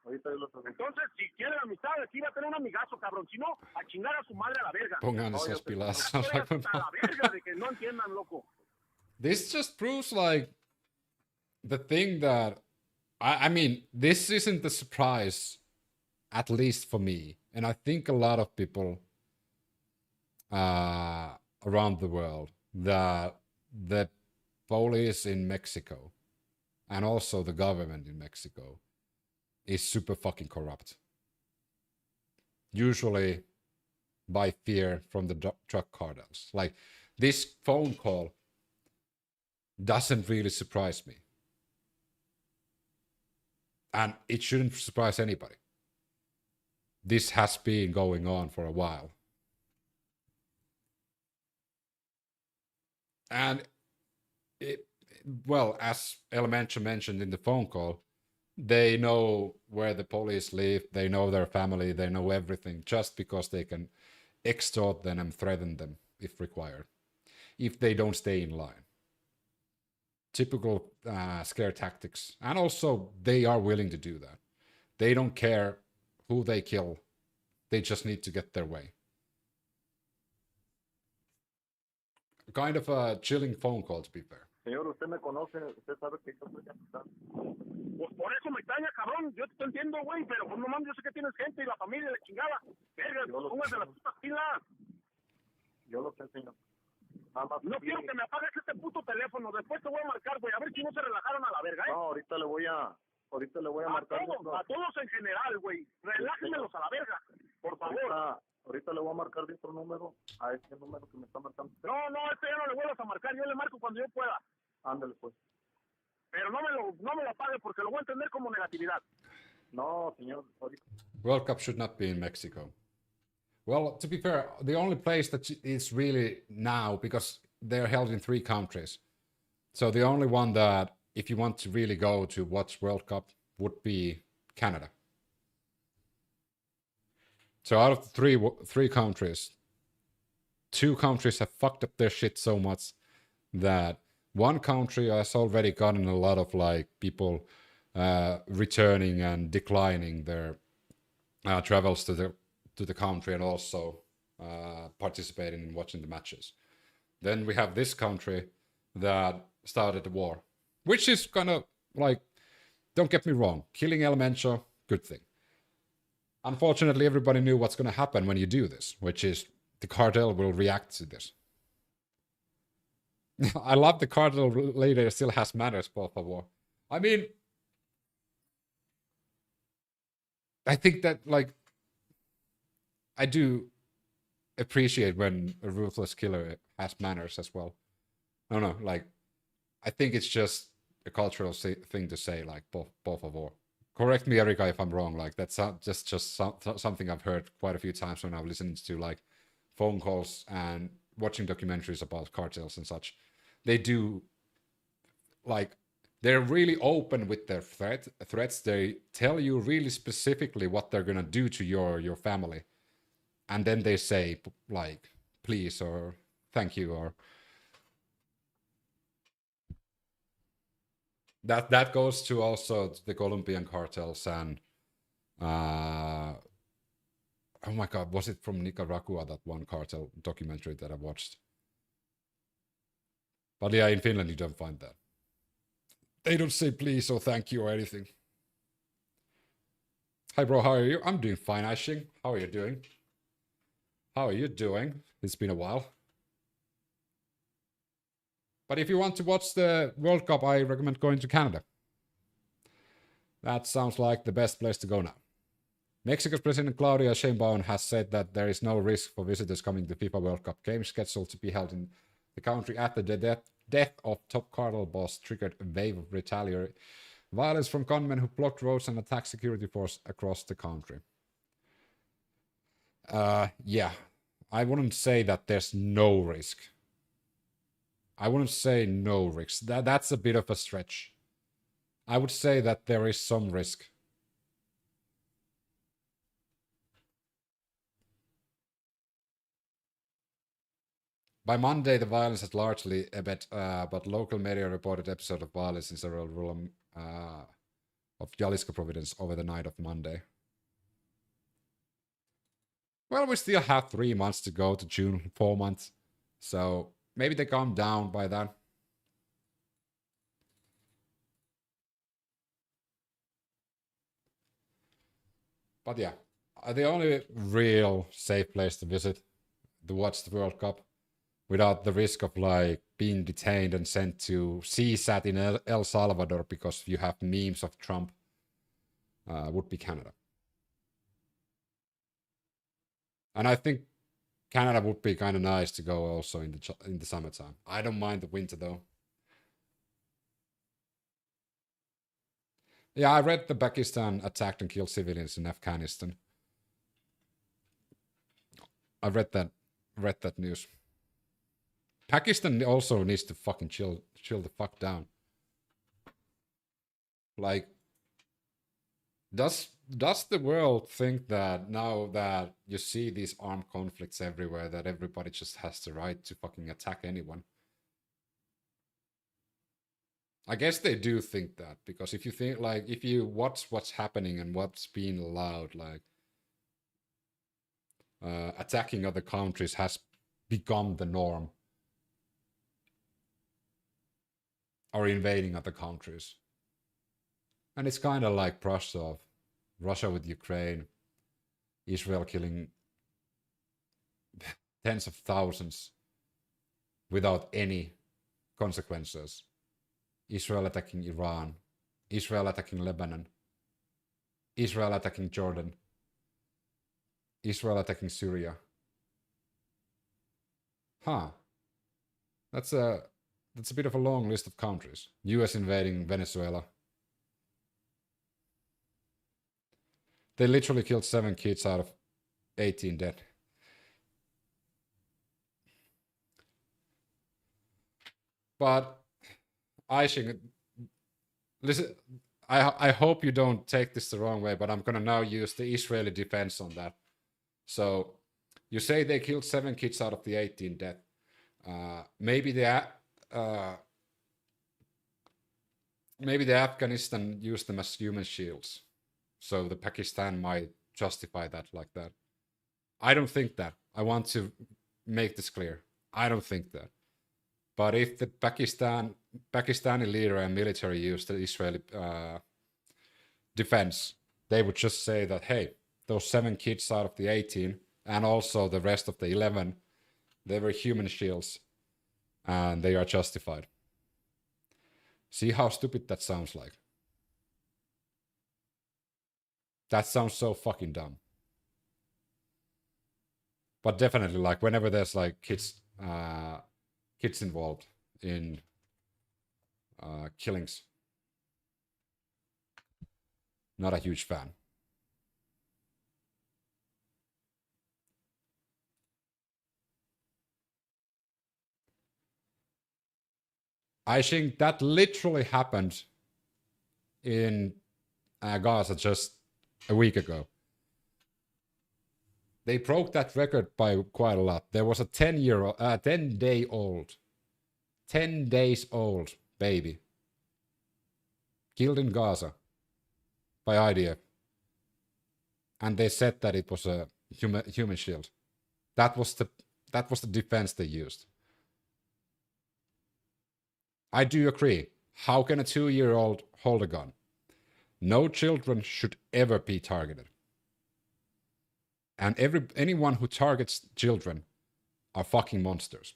Ahorita yo lo sabré. Entonces, si quieren amistad, aquí va a tener un amigazo, cabrón. Si no, a chingar a su madre a la verga. Pongan esas pilas. A la verga de que no entiendan, loco. This just proves, like, the thing that... I mean, this isn't a surprise, at least for me. And I think a lot of people... around the world, that the police in Mexico and also the government in Mexico is super fucking corrupt. Usually by fear from the drug cartels. Like, this phone call doesn't really surprise me. And it shouldn't surprise anybody. This has been going on for a while. And well, as Elementor mentioned in the phone call, they know where the police live, they know their family, they know everything, just because they can extort them and threaten them if required, if they don't stay in line. Typical scare tactics. And also, they are willing to do that. They don't care who they kill. They just need to get their way. Kind of a chilling phone call, to be fair. Señor, usted me conoce, usted sabe que yo soy capitán. Pues por eso me extraña, cabrón. Yo te entiendo, güey, pero pues no mames, yo sé que tienes gente y la familia y la chingada. Verga, póngase las putas pilas. Yo lo sé, señor. No quiero que me apagues este puto teléfono. Después te voy a marcar, güey. A ver si no se relajaron a la verga, ¿eh? No, ahorita le voy a marcar. A todos en general, güey. Relájenmelos a la verga. Por favor. Ahorita le voy a marcar de otro número a este número que me está marcando. No, este ya no le vuelvas a marcar. Yo le marco cuando yo pueda. Ándale, pues. Pero no me lo apague porque lo voy a entender como negatividad. No, señor. World Cup should not be in Mexico. Well, to be fair, the only place that is really now, because they're held in 3 countries. So the only one that, if you want to really go to watch World Cup, would be Canada. So out of the three countries, 2 countries have fucked up their shit so much that one country has already gotten a lot of like people returning and declining their travels to the country and also participating in watching the matches. Then we have this country that started the war, which is kind of like, don't get me wrong, killing Elementor, good thing. Unfortunately, everybody knew what's going to happen when you do this, which is the cartel will react to this. I love the cartel leader still has manners, por favor. I mean, I think that, like, I do appreciate when a ruthless killer has manners as well. No, like, I think it's just a cultural thing to say, like, por favor. Correct me, Erika, if I'm wrong. Like, that's just something I've heard quite a few times when I've listened to, like, phone calls and watching documentaries about cartels and such. They do, like, they're really open with their threats. They tell you really specifically what they're gonna do to your family. And then they say, like, please, or thank you, or... That goes to also the Colombian cartels and... oh my god, was it from Nicaragua, that one cartel documentary that I watched? But yeah, in Finland you don't find that. They don't say please or thank you or anything. Hi bro, how are you? I'm doing fine, Aishing. How are you doing? How are you doing? It's been a while. But if you want to watch the World Cup, I recommend going to Canada. That sounds like the best place to go now. Mexico's President Claudia Sheinbaum has said that there is no risk for visitors coming to FIFA World Cup games scheduled to be held in the country after the death of top cartel boss triggered a wave of retaliatory violence from gunmen who blocked roads and attacked security forces across the country. Yeah, I wouldn't say that there's no risk. I wouldn't say no risk. That's a bit of a stretch. I would say that there is some risk. By Monday, the violence had largely ebbed, but local media reported episodes of violence in several rural of Jalisco province over the night of Monday. Well, we still have 3 months to go to June, 4 months. So maybe they calm down by then. But yeah, the only real safe place to visit to watch the World Cup without the risk of like being detained and sent to CSAT in El Salvador because you have memes of Trump would be Canada. And I think Canada would be kind of nice to go also in the summertime. I don't mind the winter though. Yeah, I read the Pakistan attacked and killed civilians in Afghanistan. I read that news. Pakistan also needs to fucking chill the fuck down. Like, does the world think that now that you see these armed conflicts everywhere, that everybody just has the right to fucking attack anyone? I guess they do think that, because if you think, like, if you watch what's happening and what's being allowed, like, attacking other countries has become the norm. Or invading other countries. And it's kind of like Russia with Ukraine, Israel killing tens of thousands without any consequences. Israel attacking Iran, Israel attacking Lebanon, Israel attacking Jordan, Israel attacking Syria. Huh. That's a bit of a long list of countries. US invading Venezuela. They literally killed 7 kids out of 18 dead. But Aishin, listen, I hope you don't take this the wrong way, but I'm gonna now use the Israeli defense on that. So you say they killed 7 kids out of the 18 dead. Maybe the Afghanistan used them as human shields, so the Pakistan might justify that like that. I don't think that. I want to make this clear. I don't think that. But if the Pakistani leader and military used the Israeli defense, they would just say that, hey, those 7 kids out of the 18 and also the rest of the 11, they were human shields and they are justified. See how stupid that sounds like? That sounds so fucking dumb. But definitely, like, whenever there's like kids involved in killings, not a huge fan. I think that literally happened in Gaza just a week ago. They broke that record by quite a lot. There was a 10 days old baby killed in Gaza by IDF. And they said that it was a human shield. That was the defense they used. I do agree. How can a 2-year-old hold a gun? No children should ever be targeted. And anyone who targets children are fucking monsters.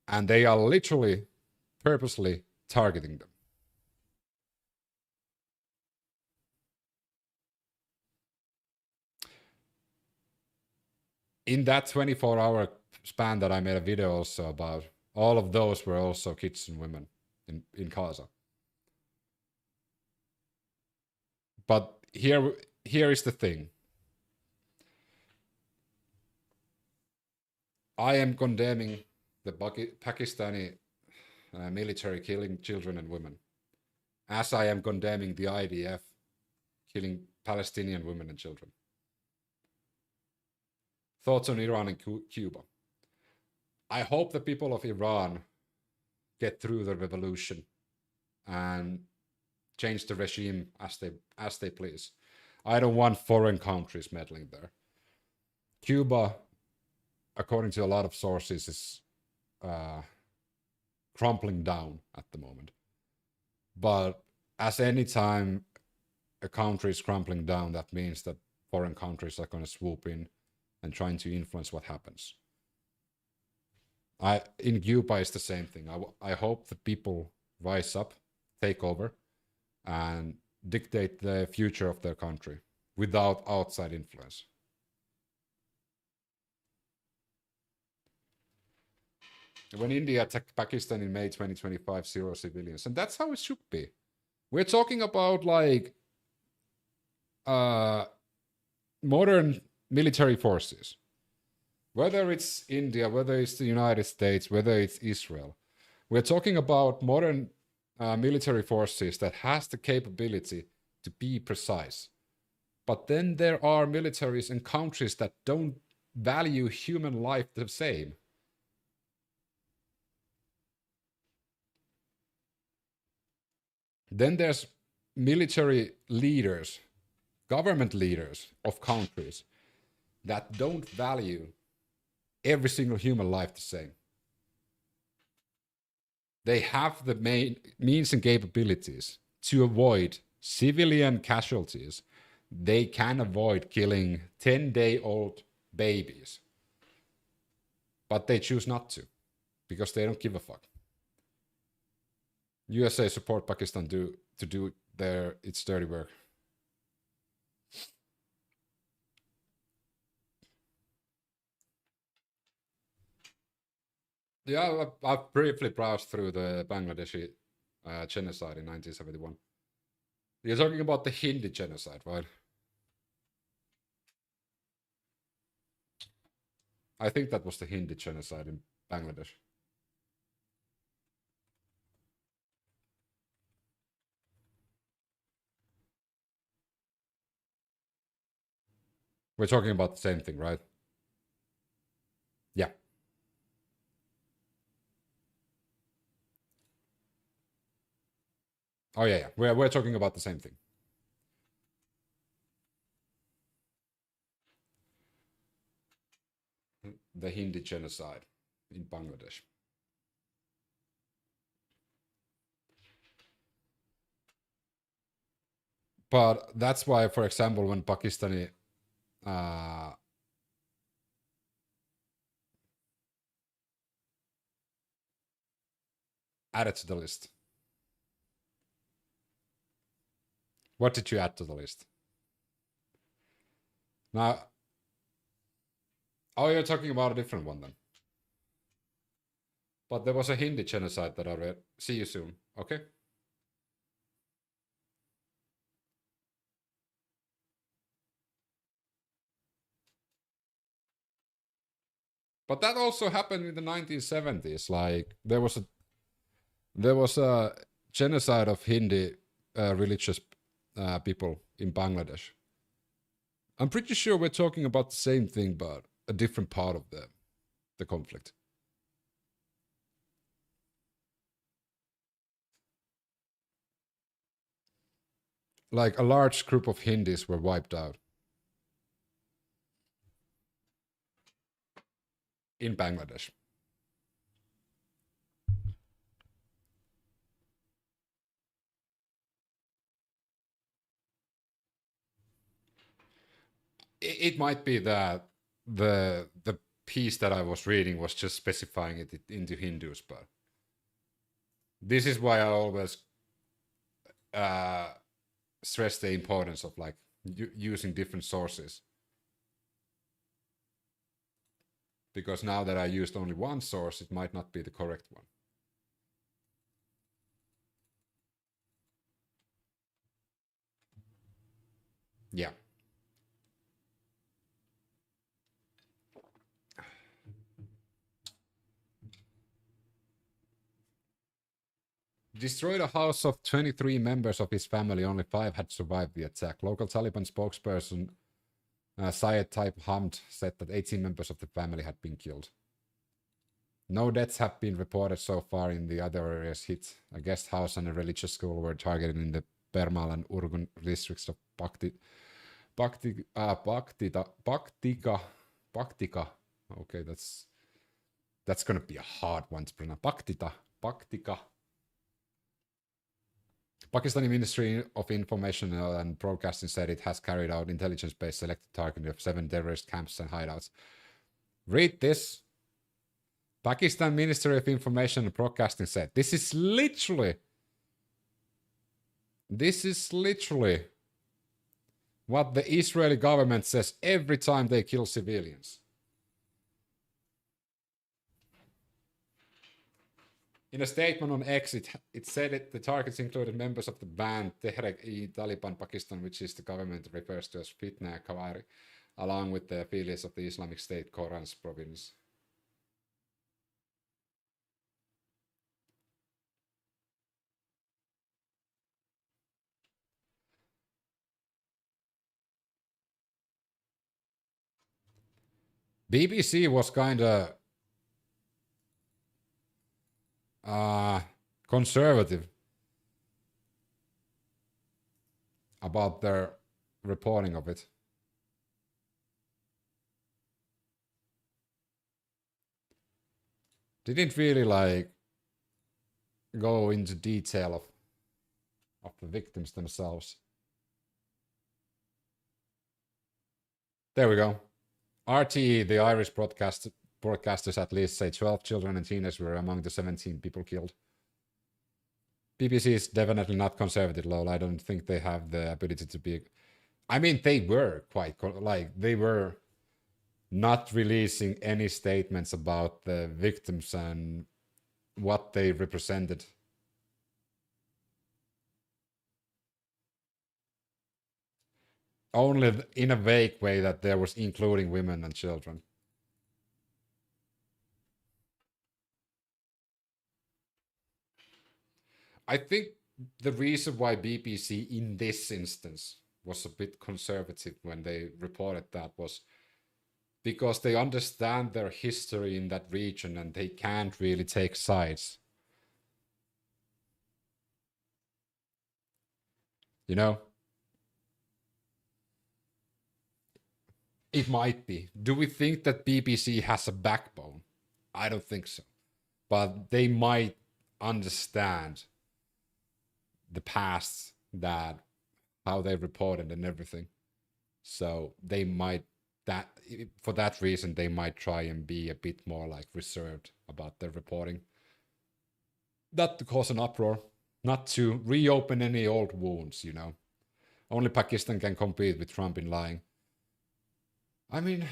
And they are literally purposely targeting them. In that 24-hour span that I made a video also about, all of those were also kids and women in Gaza. But here is the thing. I am condemning the Pakistani military killing children and women, as I am condemning the IDF killing Palestinian women and children. Thoughts on Iran and Cuba? I hope the people of Iran get through the revolution and change the regime as they please. I don't want foreign countries meddling there. Cuba, according to a lot of sources, is crumpling down at the moment. But as any time a country is crumpling down, that means that foreign countries are going to swoop in and trying to influence what happens. In Cuba, it's the same thing. I hope the people rise up, take over, and dictate the future of their country without outside influence. When India attacked Pakistan in May 2025, 0 civilians. And that's how it should be. We're talking about like modern military forces. Whether it's India, whether it's the United States, whether it's Israel. We're talking about modern military forces that has the capability to be precise. But then there are militaries and countries that don't value human life the same. Then there's military leaders, government leaders of countries that don't value every single human life the same. They have the main means and capabilities to avoid civilian casualties. They can avoid killing 10-day-old babies. But they choose not to, because they don't give a fuck. USA support Pakistan to do its dirty work. Yeah, I've briefly browsed through the Bangladeshi genocide in 1971. You're talking about the Hindi genocide, right? I think that was the Hindi genocide in Bangladesh. We're talking about the same thing, right? Yeah. Oh yeah. We're talking about the same thing. The Hindi genocide in Bangladesh. But that's why, for example, when Pakistani added to the list. What did you add to the list? Now, oh, you're talking about a different one then. But there was a Hindi genocide that I read. See you soon, okay? But that also happened in the 1970s. Like there was a genocide of Hindi religious people in Bangladesh. I'm pretty sure we're talking about the same thing, but a different part of the conflict. Like a large group of Hindis were wiped out in Bangladesh. It might be that the piece that I was reading was just specifying it into Hindus, but this is why I always stress the importance of like using different sources. Because now that I used only one source, it might not be the correct one. Yeah. Destroyed a house of 23 members of his family. Only 5 had survived the attack. Local Taliban spokesperson Syed Taib Hamd said that 18 members of the family had been killed. No deaths have been reported so far in the other areas hit. A guest house and a religious school were targeted in the Permal and Urgun districts of Paktika. Okay, that's gonna be a hard one to pronounce. Paktika. Pakistani Ministry of Information and Broadcasting said it has carried out intelligence-based selected targeting of 7 terrorist camps and hideouts. Read this. Pakistan Ministry of Information and Broadcasting said, this is literally what the Israeli government says every time they kill civilians. In a statement on X, it said that the targets included members of the band Tehreek-e-Taliban Pakistan, which is the government refers to as Fitna Kawari, along with the affiliates of the Islamic State Khorasan province. BBC was kind of conservative about their reporting of it. Didn't really like go into detail of the victims themselves. There we go. RTE, the Irish broadcasters at least say 12 children and teenagers were among the 17 people killed. BBC is definitely not conservative, lol. I don't think they have the ability to be... I mean, they were quite... they were not releasing any statements about the victims and what they represented. Only in a vague way that there was including women and children. I think the reason why BBC in this instance was a bit conservative when they reported that was because they understand their history in that region and they can't really take sides. You know? It might be. Do we think that BBC has a backbone? I don't think so. But they might understand the past, that how they reported and everything. So they might, that for that reason, they might try and be a bit more like reserved about their reporting. Not to cause an uproar, not to reopen any old wounds, you know. Only Pakistan can compete with Trump in lying. I mean,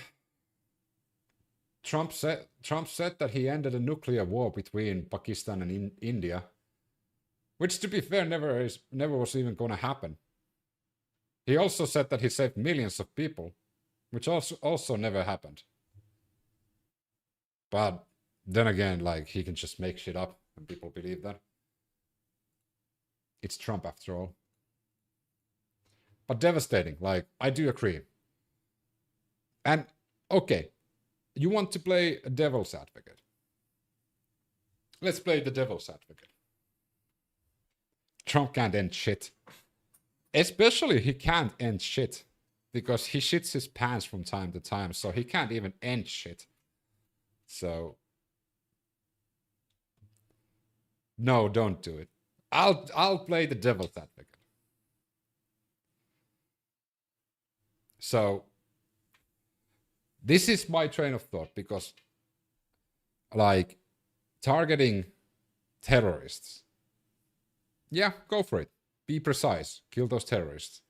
Trump said that he ended a nuclear war between Pakistan and India, which, to be fair, never was even going to happen. He also said that he saved millions of people, which also never happened. But then again, like, he can just make shit up and people believe that. It's Trump after all. But devastating, like, I do agree. And, okay, you want to play a devil's advocate. Let's play the devil's advocate. Trump can't end shit. Especially he can't end shit because he shits his pants from time to time, so he can't even end shit. So, no, don't do it. I'll play the devil's advocate. So, this is my train of thought because, like, targeting terrorists. Yeah, go for it. Be precise. Kill those terrorists.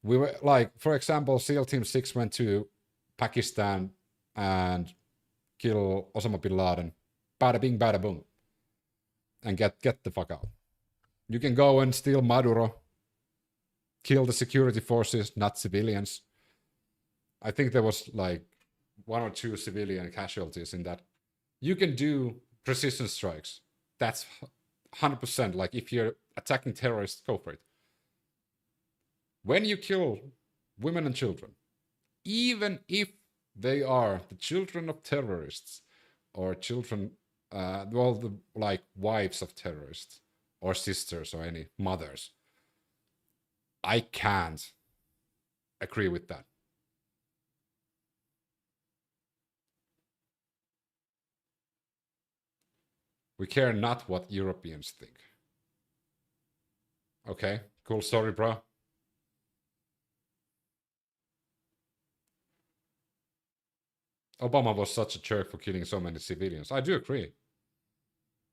We were, like, for example, SEAL Team 6 went to Pakistan and kill Osama bin Laden. Bada bing, bada boom. And get the fuck out. You can go and steal Maduro. Kill the security forces, not civilians. I think there was like 1 or 2 civilian casualties in that. You can do precision strikes. That's 100%. Like, if you're attacking terrorists, go for it. When you kill women and children, even if they are the children of terrorists or children, well, the like wives of terrorists or sisters or any mothers, I can't agree with that. We care not what Europeans think. Okay, cool story, bro. Obama was such a jerk for killing so many civilians. I do agree.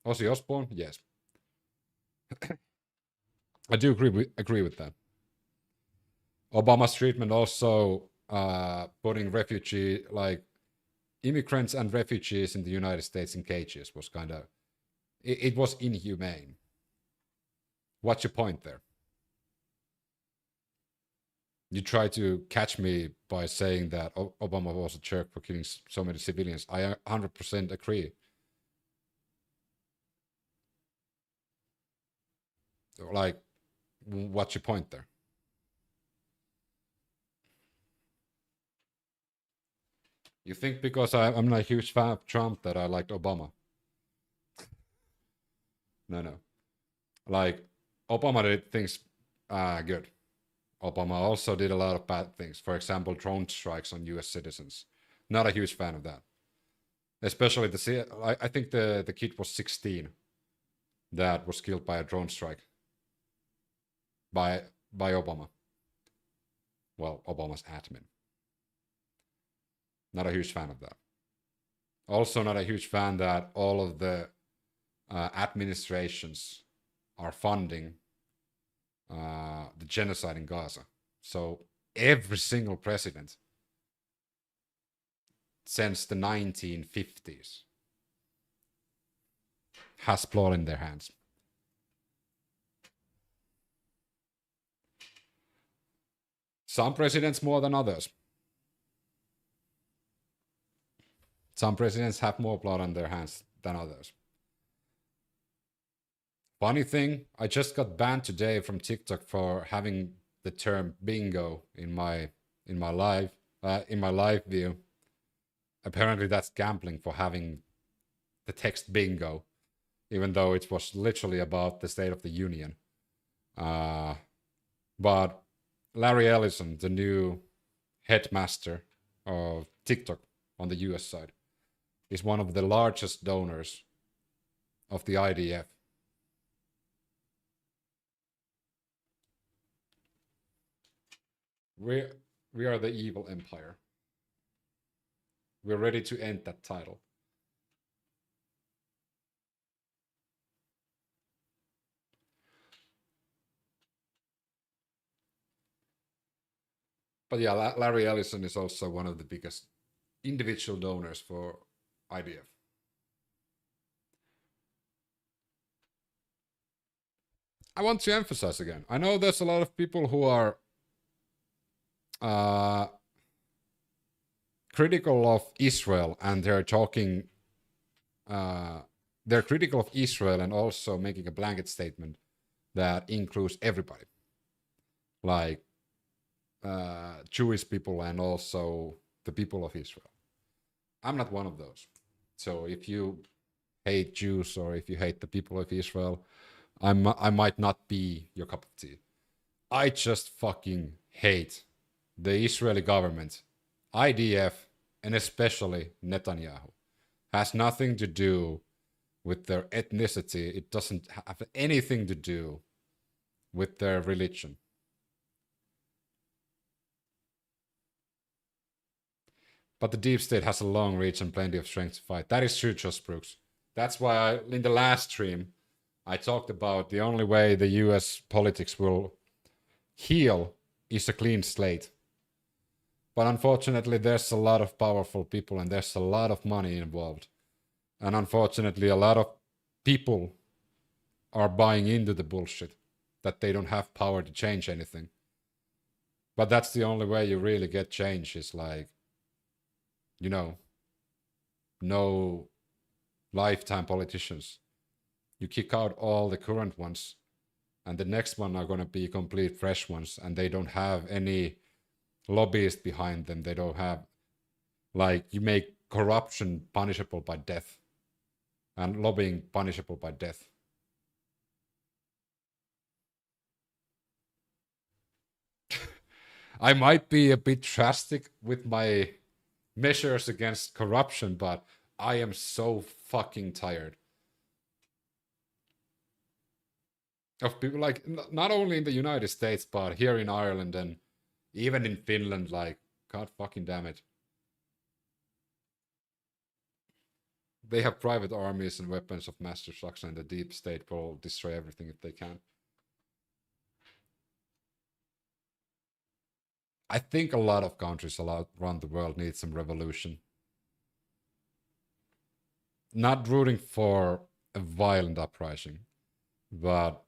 Ozzy Osbourne, yes. I do agree with that. Obama's treatment also putting immigrants and refugees in the United States in cages was kind of It was inhumane. What's your point there? You try to catch me by saying that Obama was a jerk for killing so many civilians. I 100% agree. Like, what's your point there? You think because I'm not a huge fan of Trump that I liked Obama? No. Like, Obama did things good. Obama also did a lot of bad things. For example, drone strikes on US citizens. Not a huge fan of that. Especially I think the kid was 16 that was killed by a drone strike by Obama. Well, Obama's admin. Not a huge fan of that. Also not a huge fan that all of the administrations are funding the genocide in Gaza. So every single president since the 1950s has blood in their hands. Some presidents more than others. Some presidents have more blood on their hands than others. Funny thing, I just got banned today from TikTok for having the term bingo in my live view. Apparently that's gambling for having the text bingo, even though it was literally about the State of the Union. But Larry Ellison, the new headmaster of TikTok on the US side, is one of the largest donors of the IDF. We are the evil empire. We're ready to end that title. But yeah, Larry Ellison is also one of the biggest individual donors for IDF. I want to emphasize again, I know there's a lot of people who are critical of Israel, and they're talking, they're critical of Israel and also making a blanket statement that includes everybody, like Jewish people and also the people of Israel. I'm not one of those. So if you hate Jews or if you hate the people of Israel, I might not be your cup of tea. I just fucking hate the Israeli government, IDF, and especially Netanyahu. Has nothing to do with their ethnicity. It doesn't have anything to do with their religion. But the deep state has a long reach and plenty of strength to fight. That is true, Josh Brooks. That's why in the last stream, I talked about the only way the US politics will heal is a clean slate. But unfortunately, there's a lot of powerful people and there's a lot of money involved. And unfortunately, a lot of people are buying into the bullshit that they don't have power to change anything. But that's the only way you really get change is like, you know, no lifetime politicians. You kick out all the current ones and the next one are going to be complete fresh ones, and they don't have any lobbyists behind them. They don't have, like, you make corruption punishable by death and lobbying punishable by death. I might be a bit drastic with my measures against corruption, but I am so fucking tired of people, like, not only in the United States, but here in Ireland and even in Finland, like, god fucking damn it. They have private armies and weapons of mass destruction, and the deep state will destroy everything if they can. I think a lot of countries around the world need some revolution. Not rooting for a violent uprising, but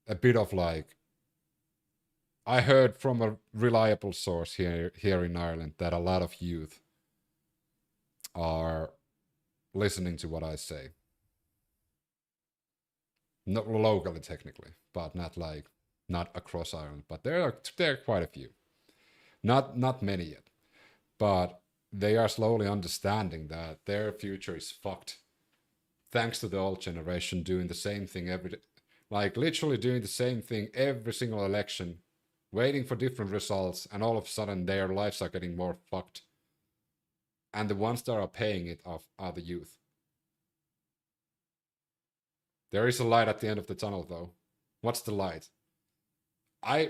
a bit of like, I heard from a reliable source here in Ireland that a lot of youth are listening to what I say. Not locally, technically, but not across Ireland. But there are quite a few. Not many yet, but they are slowly understanding that their future is fucked, thanks to the old generation doing the same thing literally doing the same thing every single election, waiting for different results, and all of a sudden their lives are getting more fucked. And the ones that are paying it off are the youth. There is a light at the end of the tunnel, though. What's the light? I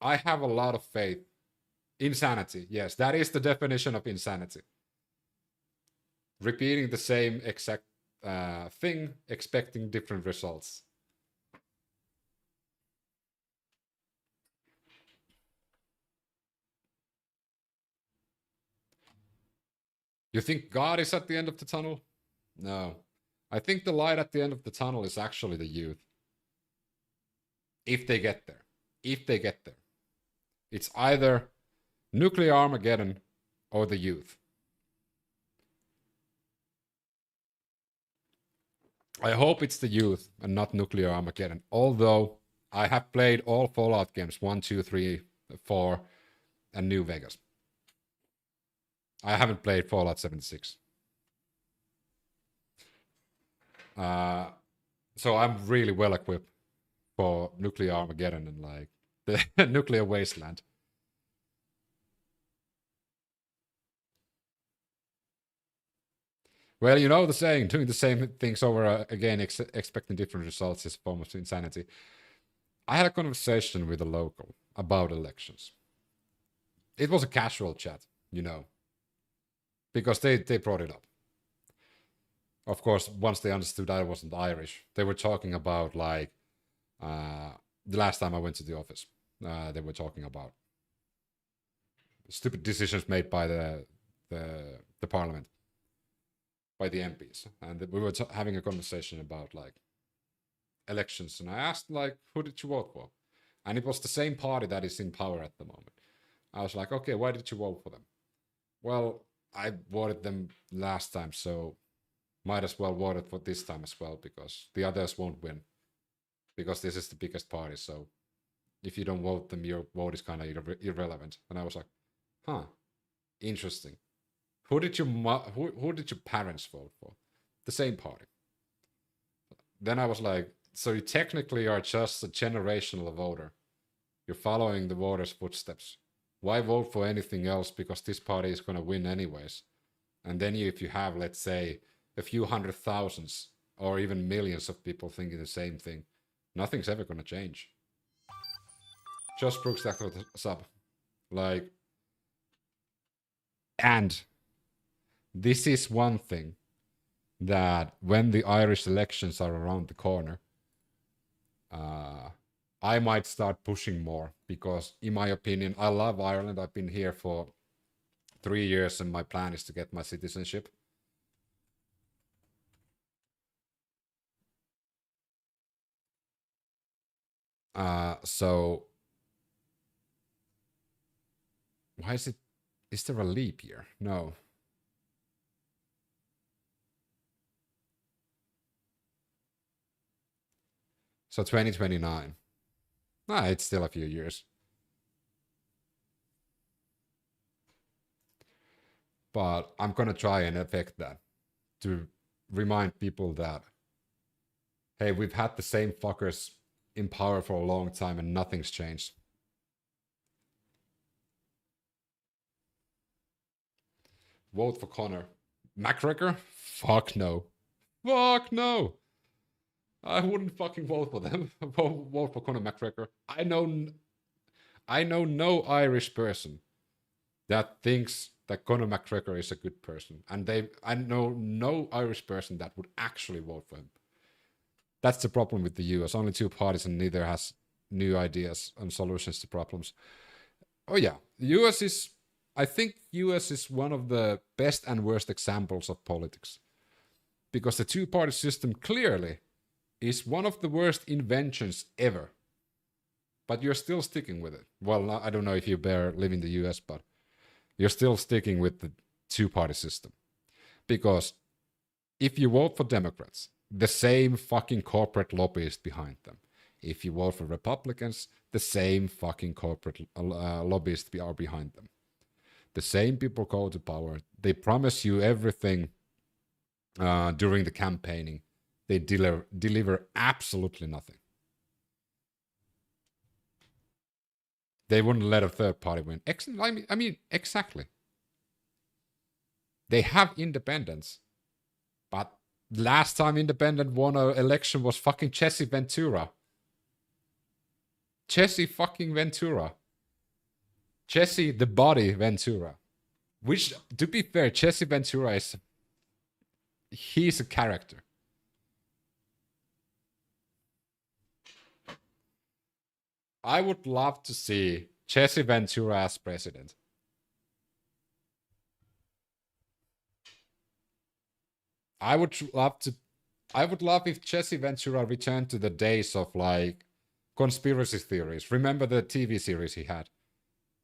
have a lot of faith. Insanity, yes, that is the definition of insanity. Repeating the same exact thing, expecting different results. You think God is at the end of the tunnel? No. I think the light at the end of the tunnel is actually the youth. If they get there. If they get there. It's either nuclear Armageddon or the youth. I hope it's the youth and not nuclear Armageddon. Although I have played all Fallout games 1, 2, 3, 4, and New Vegas. I haven't played Fallout 76. So I'm really well equipped for nuclear Armageddon and like the nuclear wasteland. Well, you know the saying, doing the same things over again, expecting different results is a form of insanity. I had a conversation with a local about elections. It was a casual chat, you know, because they brought it up. Of course, once they understood I wasn't Irish, they were talking about like the last time I went to the office. They were talking about stupid decisions made by the parliament, by the MPs, and we were having a conversation about like elections, and I asked like, who did you vote for? And it was the same party that is in power at the moment. I was like, okay, why did you vote for them? Well, I voted them last time, so might as well vote for this time as well, because the others won't win, because this is the biggest party. So if you don't vote them, your vote is kind of irrelevant. And I was like, huh, interesting. Who did your parents vote for? The same party. Then I was like, so you technically are just a generational voter. You're following the voters' footsteps. Why vote for anything else? Because this party is going to win anyways. And then if you have, let's say, a few hundred thousands or even millions of people thinking the same thing, nothing's ever going to change. Josh Brooks, that was a sub. Like, and this is one thing that when the Irish elections are around the corner, I might start pushing more, because in my opinion, I love Ireland. I've been here for 3 years and my plan is to get my citizenship. So why is there a leap year? No. So 2029. It's still a few years. But I'm gonna try and affect that to remind people that, hey, we've had the same fuckers in power for a long time and nothing's changed. Vote for Connor. McGregor? Fuck no. Fuck no. I wouldn't fucking vote for them. Vote for Conor McGregor. I know no Irish person that thinks that Conor McGregor is a good person, and I know no Irish person that would actually vote for him. That's the problem with the US. Only two parties, and neither has new ideas and solutions to problems. Oh yeah, I think US is one of the best and worst examples of politics. because the two-party system clearly is one of the worst inventions ever. But you're still sticking with it. Well, I don't know if you live in the US, but you're still sticking with the two-party system. Because if you vote for Democrats, the same fucking corporate lobbyist behind them. If you vote for Republicans, the same fucking corporate lobbyists are behind them. The same people go to power. They promise you everything during the campaigning. They deliver absolutely nothing. They wouldn't let a third party win. I mean, exactly. They have independence. But last time independent won an election was fucking Jesse Ventura. Jesse fucking Ventura. Jesse the Body Ventura. Which, to be fair, Jesse Ventura he's a character. I would love to see Jesse Ventura as president. I would love if Jesse Ventura returned to the days of like conspiracy theories. Remember the TV series he had?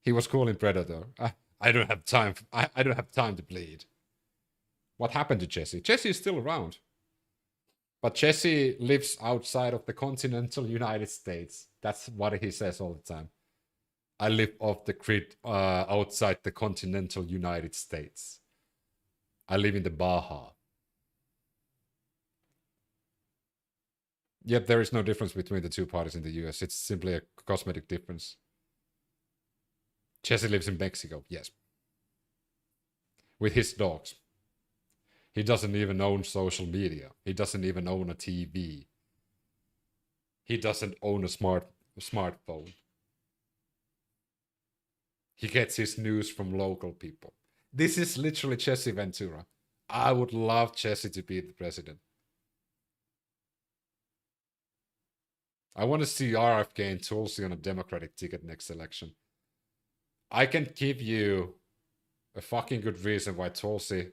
He was cool in Predator. I don't have time. I don't have time to bleed. What happened to Jesse? Jesse is still around. But Jesse lives outside of the continental United States. That's what he says all the time. I live off the grid outside the continental United States. I live in the Baja. Yet there is no difference between the two parties in the US. It's simply a cosmetic difference. Jesse lives in Mexico, yes. With his dogs. He doesn't even own social media. He doesn't even own a TV. He doesn't own a smartphone. He gets his news from local people. This is literally Jesse Ventura. I would love Jesse to be the president. I want to see RFK and Tulsi on a Democratic ticket next election. I can give you a fucking good reason why Tulsi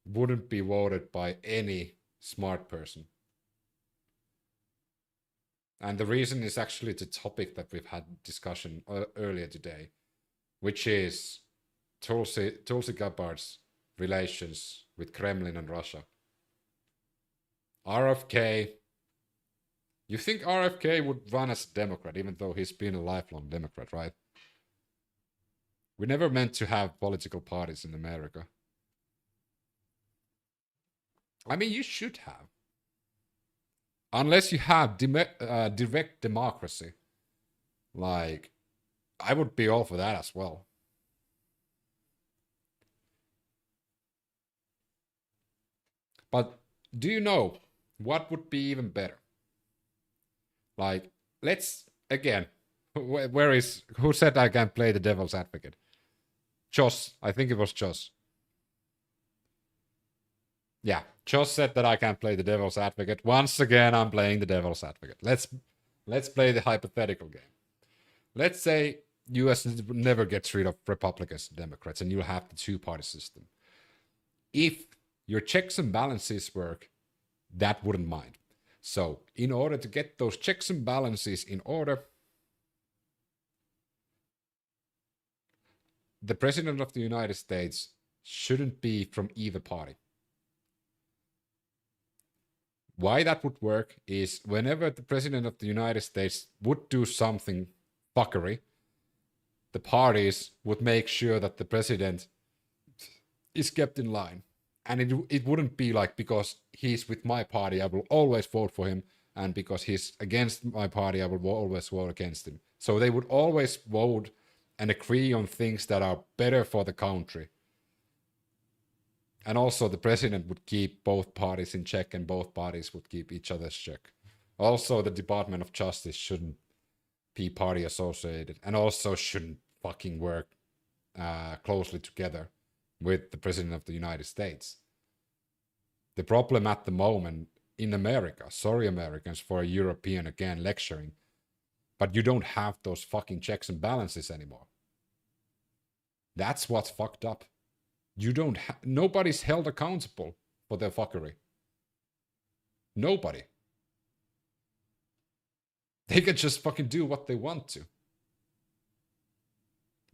wouldn't be voted by any smart person. And the reason is actually the topic that we've had discussion earlier today, which is Tulsi Gabbard's relations with Kremlin and Russia. RFK, you think RFK would run as a Democrat, even though he's been a lifelong Democrat, right? We never meant to have political parties in America. I mean, you should have. Unless you have direct democracy. Like, I would be all for that as well. But do you know what would be even better? Like, let's, again, who said I can play the devil's advocate? Josh, I think it was Josh. Yeah, Josh said that I can play the devil's advocate. Once again, I'm playing the devil's advocate. Let's play the hypothetical game. Let's say US never gets rid of Republicans and Democrats, and you'll have the two-party system. If your checks and balances work, that wouldn't mind. So, in order to get those checks and balances in order, the President of the United States shouldn't be from either party. Why that would work is whenever the President of the United States would do something fuckery, the parties would make sure that the President is kept in line. And it wouldn't be like, because he's with my party, I will always vote for him, and because he's against my party, I will always vote against him. So they would always vote and agree on things that are better for the country. And also the president would keep both parties in check, and both parties would keep each other's check. Also, the Department of Justice shouldn't be party associated, and also shouldn't fucking work closely together with the President of the United States. The problem at the moment in America, sorry Americans for a European again lecturing, but you don't have those fucking checks and balances anymore. That's what's fucked up. You don't nobody's held accountable for their fuckery? Nobody. They can just fucking do what they want to.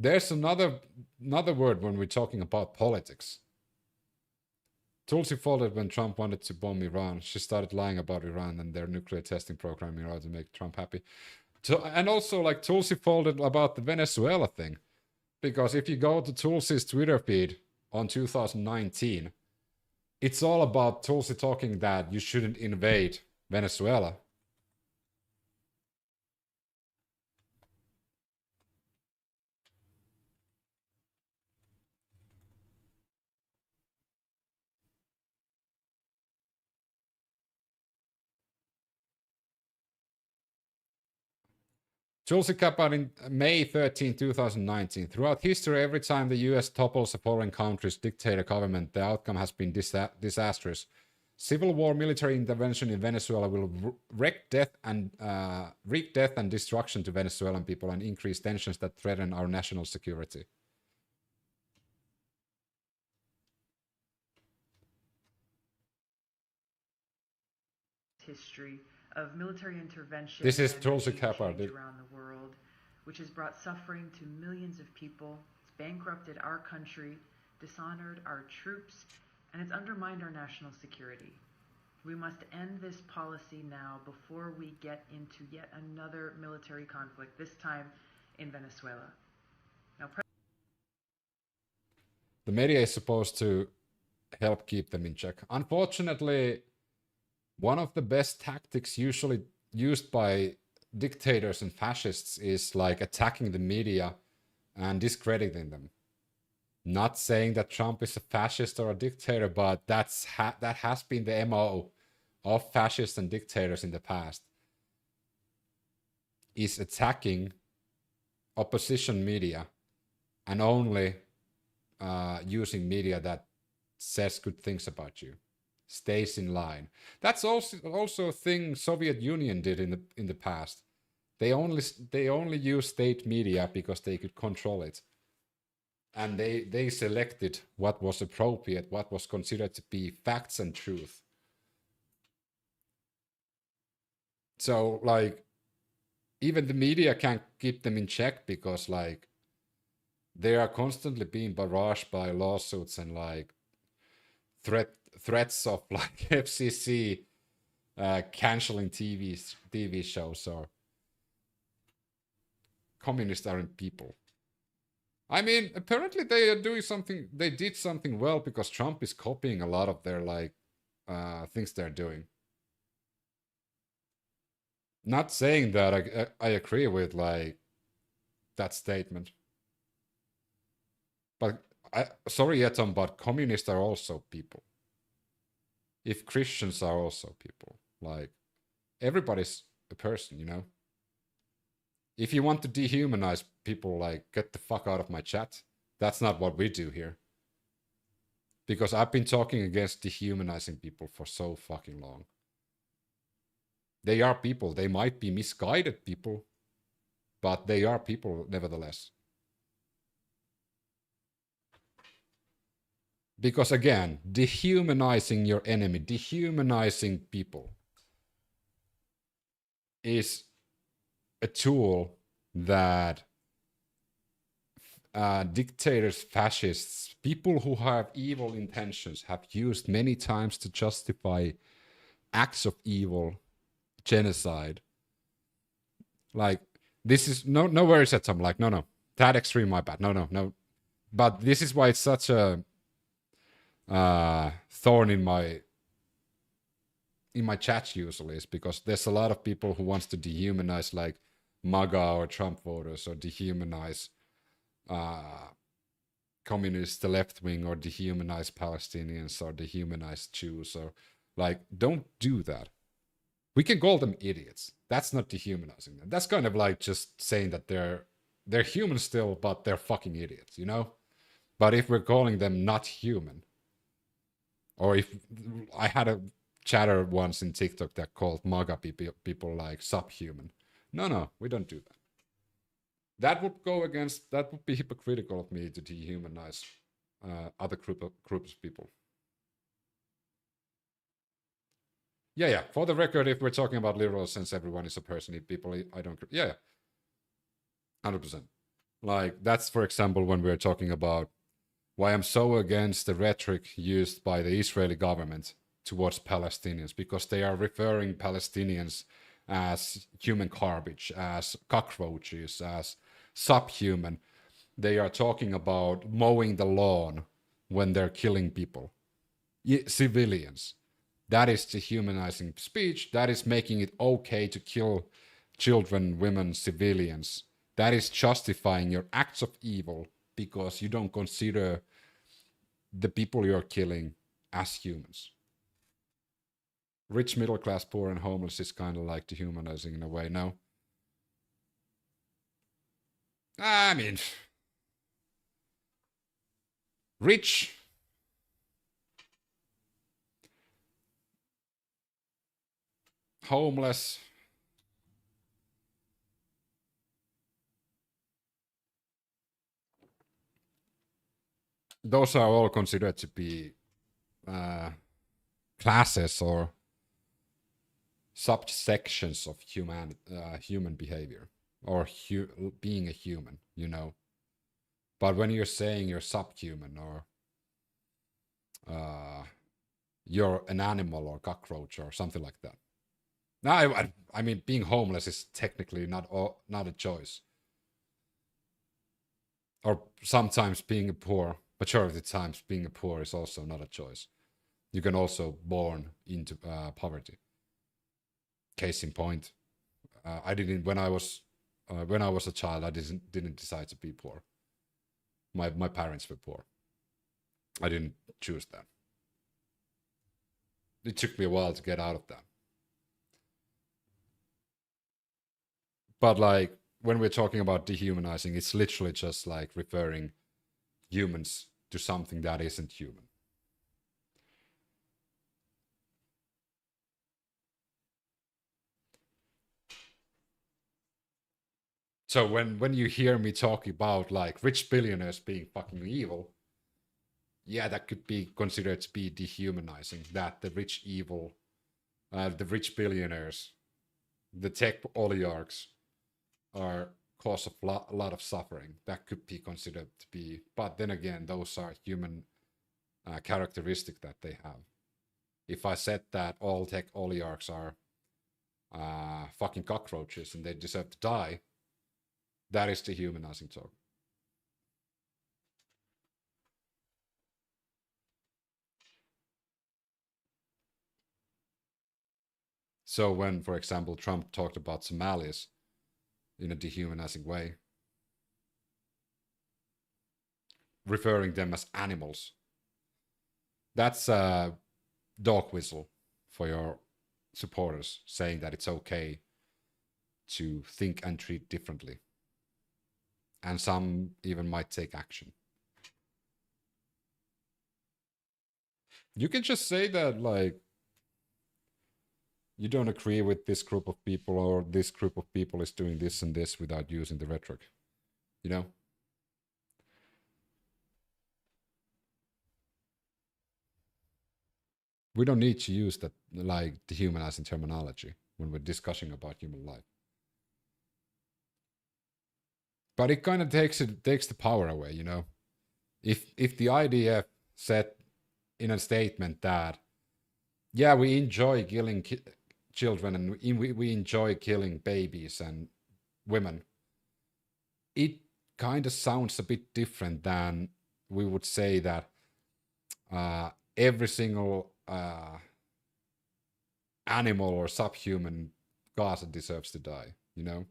There's another word when we're talking about politics. Tulsi folded when Trump wanted to bomb Iran. She started lying about Iran and their nuclear testing program in order to make Trump happy. And also, like, Tulsi folded about the Venezuela thing. Because if you go to Tulsi's Twitter feed on 2019, it's all about Tulsi talking that you shouldn't invade Venezuela. Tulsi Gabbard in May 13, 2019. Throughout history, every time the US topples a foreign country's dictator government, the outcome has been disastrous. Civil war, military intervention in Venezuela will wreak death and destruction to Venezuelan people and increase tensions that threaten our national security. History of military intervention. This is Tulsi Gabbard around the world, which has brought suffering to millions of people. It's bankrupted our country, dishonored our troops, and it's undermined our national security. We must end this policy now before we get into yet another military conflict, this time in Venezuela. Now, the media is supposed to help keep them in check. Unfortunately, one of the best tactics usually used by dictators and fascists is like attacking the media and discrediting them. Not saying that Trump is a fascist or a dictator, but that has been the MO of fascists and dictators in the past, is attacking opposition media and only using media that says good things about you, stays in line. That's also a thing Soviet Union did in the past. They only used state media because they could control it. And they selected what was appropriate, what was considered to be facts and truth. So, like, even the media can't keep them in check because, like, they are constantly being barraged by lawsuits and, like, threats of, like, FCC canceling TV shows or communists aren't people. I mean, apparently they are doing something. They did something well because Trump is copying a lot of their like things they're doing. Not saying that I agree with like that statement, but sorry, Etom, but communists are also people. If Christians are also people, like everybody's a person, you know. If you want to dehumanize people, like, get the fuck out of my chat. That's not what we do here. Because I've been talking against dehumanizing people for so fucking long. They are people. They might be misguided people, but they are people nevertheless. Because again, dehumanizing your enemy, dehumanizing people is a tool that dictators, fascists, people who have evil intentions have used many times to justify acts of evil, genocide. Like, this is no worries at some, like, no, that extreme, my bad, no. But this is why it's such a thorn in my chat usually, is because there's a lot of people who wants to dehumanize, like, MAGA or Trump voters, or dehumanize communists, the left wing, or dehumanize Palestinians, or dehumanize Jews, or like, don't do that. We can call them idiots. That's not dehumanizing them. That's kind of like just saying that they're human still, but they're fucking idiots, you know? But if we're calling them not human, or if I had a chatter once in TikTok that called MAGA people like subhuman. No, we don't do that. That would be hypocritical of me to dehumanize other groups of people. Yeah. For the record, if we're talking about literal sense, everyone is a person. If people, I don't. Yeah. 100%. Like that's, for example, when we're talking about why I'm so against the rhetoric used by the Israeli government towards Palestinians, because they are referring Palestinians as human garbage, as cockroaches, as subhuman. They are talking about mowing the lawn when they're killing people, civilians. That is dehumanizing speech. That is making it okay to kill children, women, civilians. That is justifying your acts of evil because you don't consider the people you're killing as humans. Rich, middle class, poor, and homeless is kind of like dehumanizing in a way, no? I mean, rich, homeless, those are all considered to be classes or subsections of human behavior or being a human, you know. But when you're saying you're subhuman or you're an animal or cockroach or something like that. Now, I mean, being homeless is technically not a choice. Or sometimes being poor, majority of the times being poor is also not a choice. You can also born into poverty. Case in point, I didn't when I was a child. I didn't decide to be poor. My parents were poor. I didn't choose that. It took me a while to get out of that. But like when we're talking about dehumanizing, it's literally just like referring humans to something that isn't human. So when you hear me talk about like rich billionaires being fucking evil, yeah, that could be considered to be dehumanizing. That the rich evil, the rich billionaires, the tech oligarchs are cause of a lot of suffering. That could be considered to be, but then again, those are human characteristics that they have. If I said that all tech oligarchs are fucking cockroaches and they deserve to die, that is dehumanizing talk. So when, for example, Trump talked about Somalis in a dehumanizing way, referring them as animals, that's a dog whistle for your supporters, saying that it's okay to think and treat differently. And some even might take action. You can just say that, like, you don't agree with this group of people, or this group of people is doing this and this without using the rhetoric. You know? We don't need to use that, like, dehumanizing terminology when we're discussing about human life. But it kind of takes the power away, you know? If the IDF said in a statement that, yeah, we enjoy killing children and we enjoy killing babies and women, it kind of sounds a bit different than we would say that every single animal or subhuman Gaza deserves to die, you know?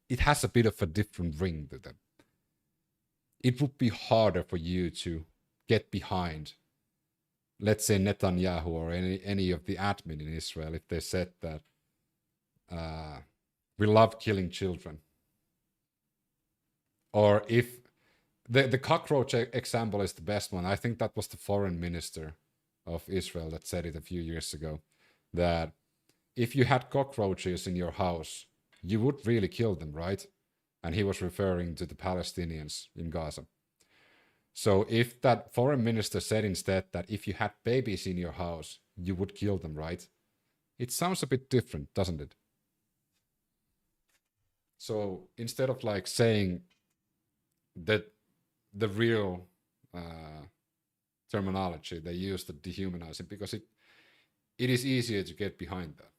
It has a bit of a different ring to them. It would be harder for you to get behind, let's say, Netanyahu or any of the admin in Israel if they said that we love killing children. Or if the cockroach example is the best one. I think that was the foreign minister of Israel that said it a few years ago, that if you had cockroaches in your house, you would really kill them, right? And he was referring to the Palestinians in Gaza. So if that foreign minister said instead that if you had babies in your house, you would kill them, right? It sounds a bit different, doesn't it? So instead of like saying that the real terminology, they use the dehumanizing because it is easier to get behind that.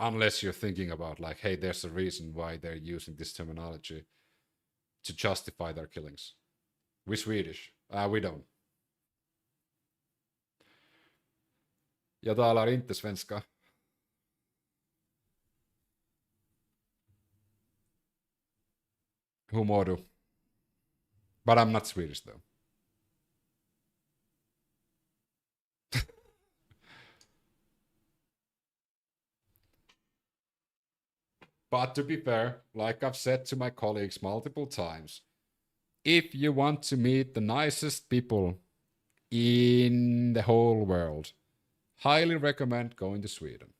Unless you're thinking about like, hey, there's a reason why they're using this terminology to justify their killings. We're Swedish. We don't. Jag talar inte svenska. Hur mår du? But I'm not Swedish though. But to be fair, like I've said to my colleagues multiple times, if you want to meet the nicest people in the whole world, highly recommend going to Sweden.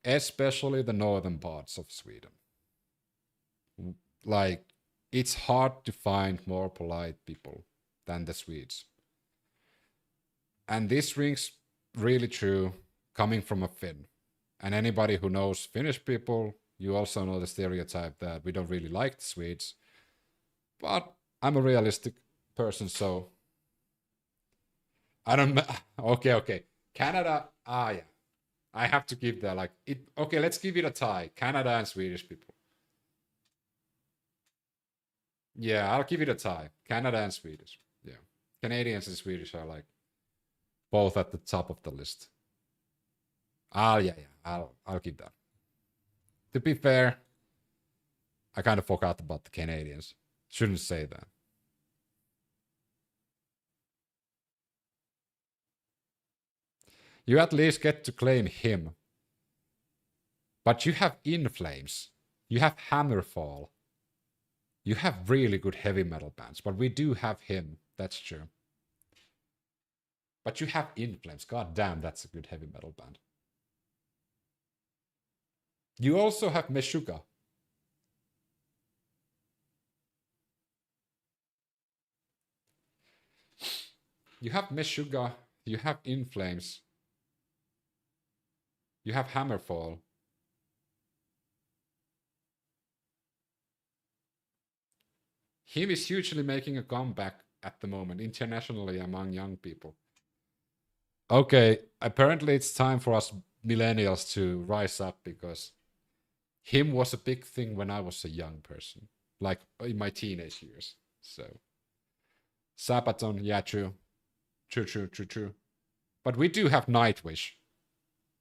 Especially the northern parts of Sweden. Like, it's hard to find more polite people than the Swedes. And this rings really true coming from a Finn. And anybody who knows Finnish people, you also know the stereotype that we don't really like the Swedes. But I'm a realistic person, so I don't. Okay. Canada. Yeah. I have to give that like it. Okay, let's give it a tie. Canada and Swedish people. Yeah, I'll give it a tie. Canada and Swedish. Yeah, Canadians and Swedish are like both at the top of the list. Yeah. I'll keep that. To be fair, I kind of forgot about the Canadians. Shouldn't say that. You at least get to claim him. But you have In Flames. You have Hammerfall. You have really good heavy metal bands. But we do have him. That's true. But you have In Flames. God damn, that's a good heavy metal band. You also have Meshuggah. You have Meshuggah. You have In Flames. You have Hammerfall. Him is hugely making a comeback at the moment, internationally among young people. Okay, apparently it's time for us millennials to rise up because him was a big thing when I was a young person, like in my teenage years. So, Sabaton, yeah, true. True. But we do have Nightwish.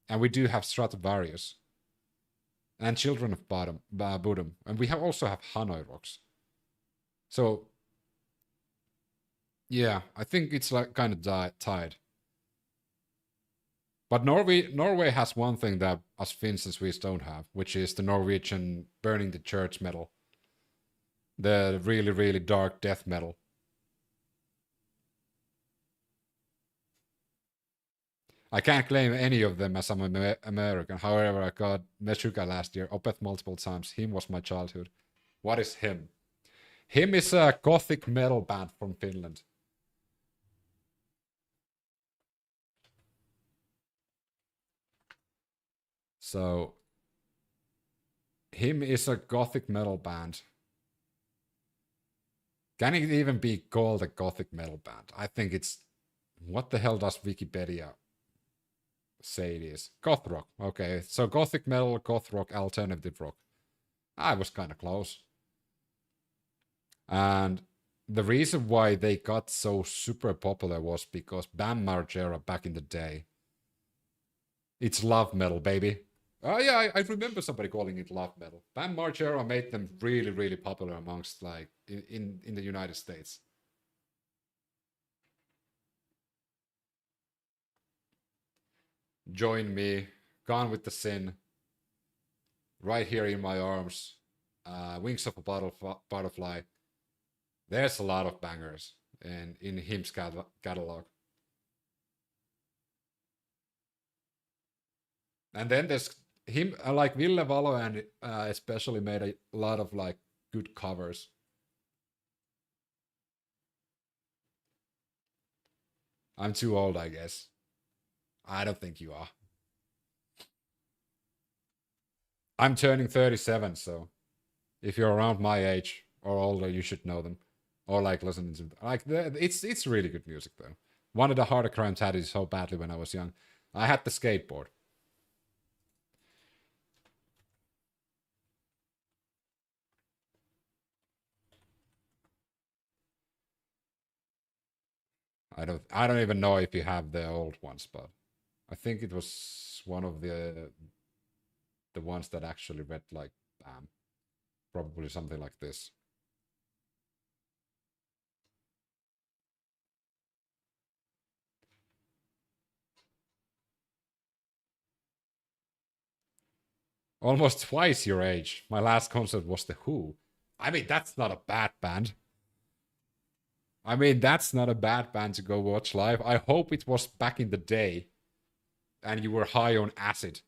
And we do have Stratovarius. And Children of Bodom. And we also have Hanoi Rocks. So, yeah, I think it's like kind of tied. But Norway has one thing that us Finns and Swedes don't have, which is the Norwegian burning the church metal. The really, really dark death metal. I can't claim any of them as I'm American. However, I got Meshuggah last year, Opeth multiple times. Him was my childhood. What is him? Him is a gothic metal band from Finland. So, him is a gothic metal band. Can it even be called a gothic metal band? I think it's... What the hell does Wikipedia say it is? Goth rock. Okay, so gothic metal, goth rock, alternative rock. I was kind of close. And the reason why they got so super popular was because Bam Margera back in the day. It's love metal, baby. Oh yeah, I remember somebody calling it love metal. Bam Margera made them really, really popular amongst like in the United States. Join Me, Gone with the Sin, Right Here in My Arms, Wings of a Butterfly. There's a lot of bangers in him's catalog. And then there's him, like Ville Valo, and especially made a lot of like good covers. I'm too old, I guess. I don't think you are. I'm turning 37, so if you're around my age or older, you should know them. Or like listening to like it's really good music though. One of the harder crimes had it so badly when I was young. I had the skateboard. I don't even know if you have the old ones, but I think it was one of the ones that actually read like bam. Probably something like this. Almost twice your age. My last concert was The Who. I mean, that's not a bad band. I mean, that's not a bad band to go watch live. I hope it was back in the day and you were high on acid.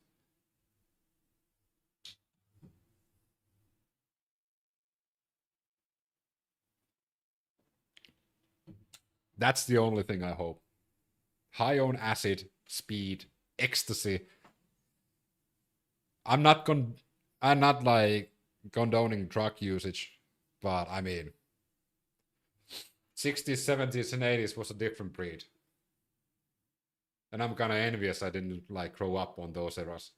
That's the only thing I hope. High on acid, speed, ecstasy. I'm not like condoning drug usage, but I mean 60s, 70s, and 80s was a different breed. And I'm kinda envious I didn't like grow up on those eras.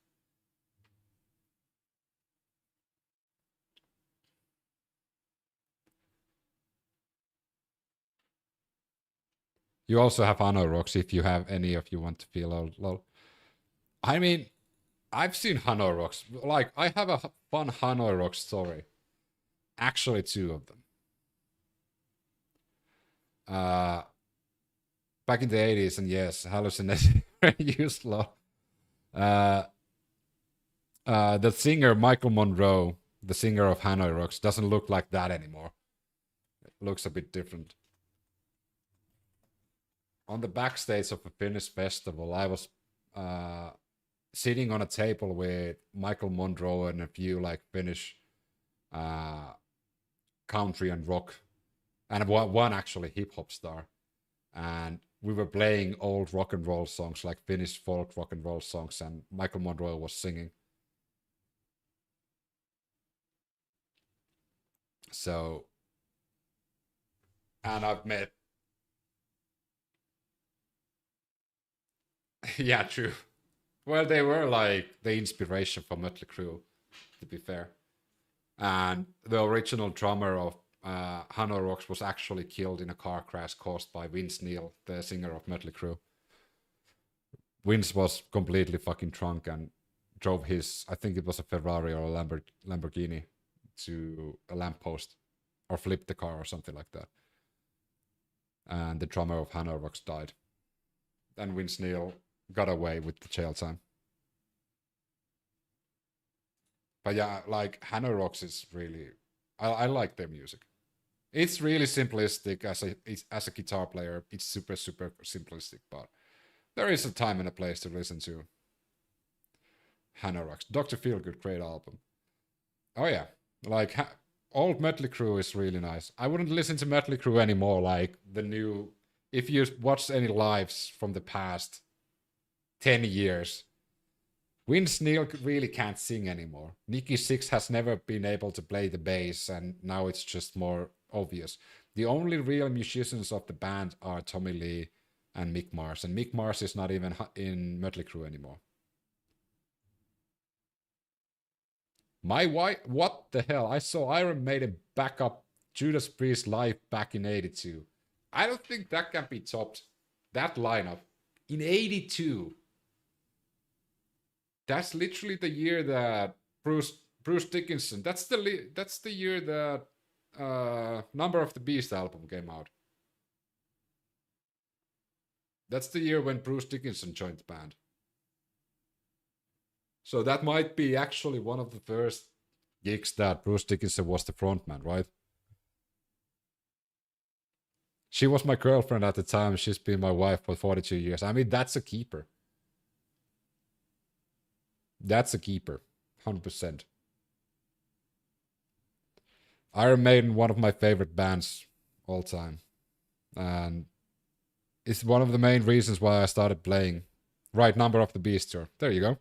You also have Hanoi Rocks if you have any of you want to feel low. I mean, I've seen Hanoi Rocks. Like, I have a fun Hanoi Rocks story. Actually, two of them. Back in the 80s, and yes, hallucination used law. The singer Michael Monroe, the singer of Hanoi Rocks, doesn't look like that anymore. It looks a bit different. On the backstage of a Finnish festival, I was sitting on a table with Michael Monroe and a few like Finnish country and rock, and one actually hip hop star, and we were playing old rock and roll songs, like Finnish folk rock and roll songs, and Michael Monroe was singing. So, and I've met, yeah, true. Well, they were like the inspiration for Mötley Crüe, to be fair. And the original drummer of Hanoi Rocks was actually killed in a car crash caused by Vince Neil, the singer of Mötley Crüe. Vince was completely fucking drunk and drove his, I think it was a Ferrari or a Lamborghini, to a lamppost or flipped the car or something like that. And the drummer of Hanoi Rocks died. And Vince Neil got away with the jail time. But yeah, like Hanoi Rocks is really, I like their music. It's really simplistic as a guitar player. It's super simplistic, but there is a time and a place to listen to Hanoi Rocks. Dr. Feelgood, great album. Oh yeah, like old Mötley Crüe is really nice. I wouldn't listen to Mötley Crüe anymore. Like the new, if you watch any lives from the past 10 years, Vince Neil really can't sing anymore. Nikki Sixx has never been able to play the bass, and now it's just more obvious. The only real musicians of the band are Tommy Lee and Mick Mars, and Mick Mars is not even in Mötley Crüe anymore. My wife, what the hell? I saw Iron Maiden back up Judas Priest live back in 82. I don't think that can be topped. That lineup in 82. That's literally the year that Bruce Dickinson. That's the year that Number of the Beast album came out. That's the year when Bruce Dickinson joined the band. So that might be actually one of the first gigs that Bruce Dickinson was the frontman, right? She was my girlfriend at the time. She's been my wife for 42 years. I mean, that's a keeper. That's a keeper. 100%. Iron Maiden, one of my favorite bands all time. And It's one of the main reasons why I started playing. Right, Number of the Beast tour. There you go.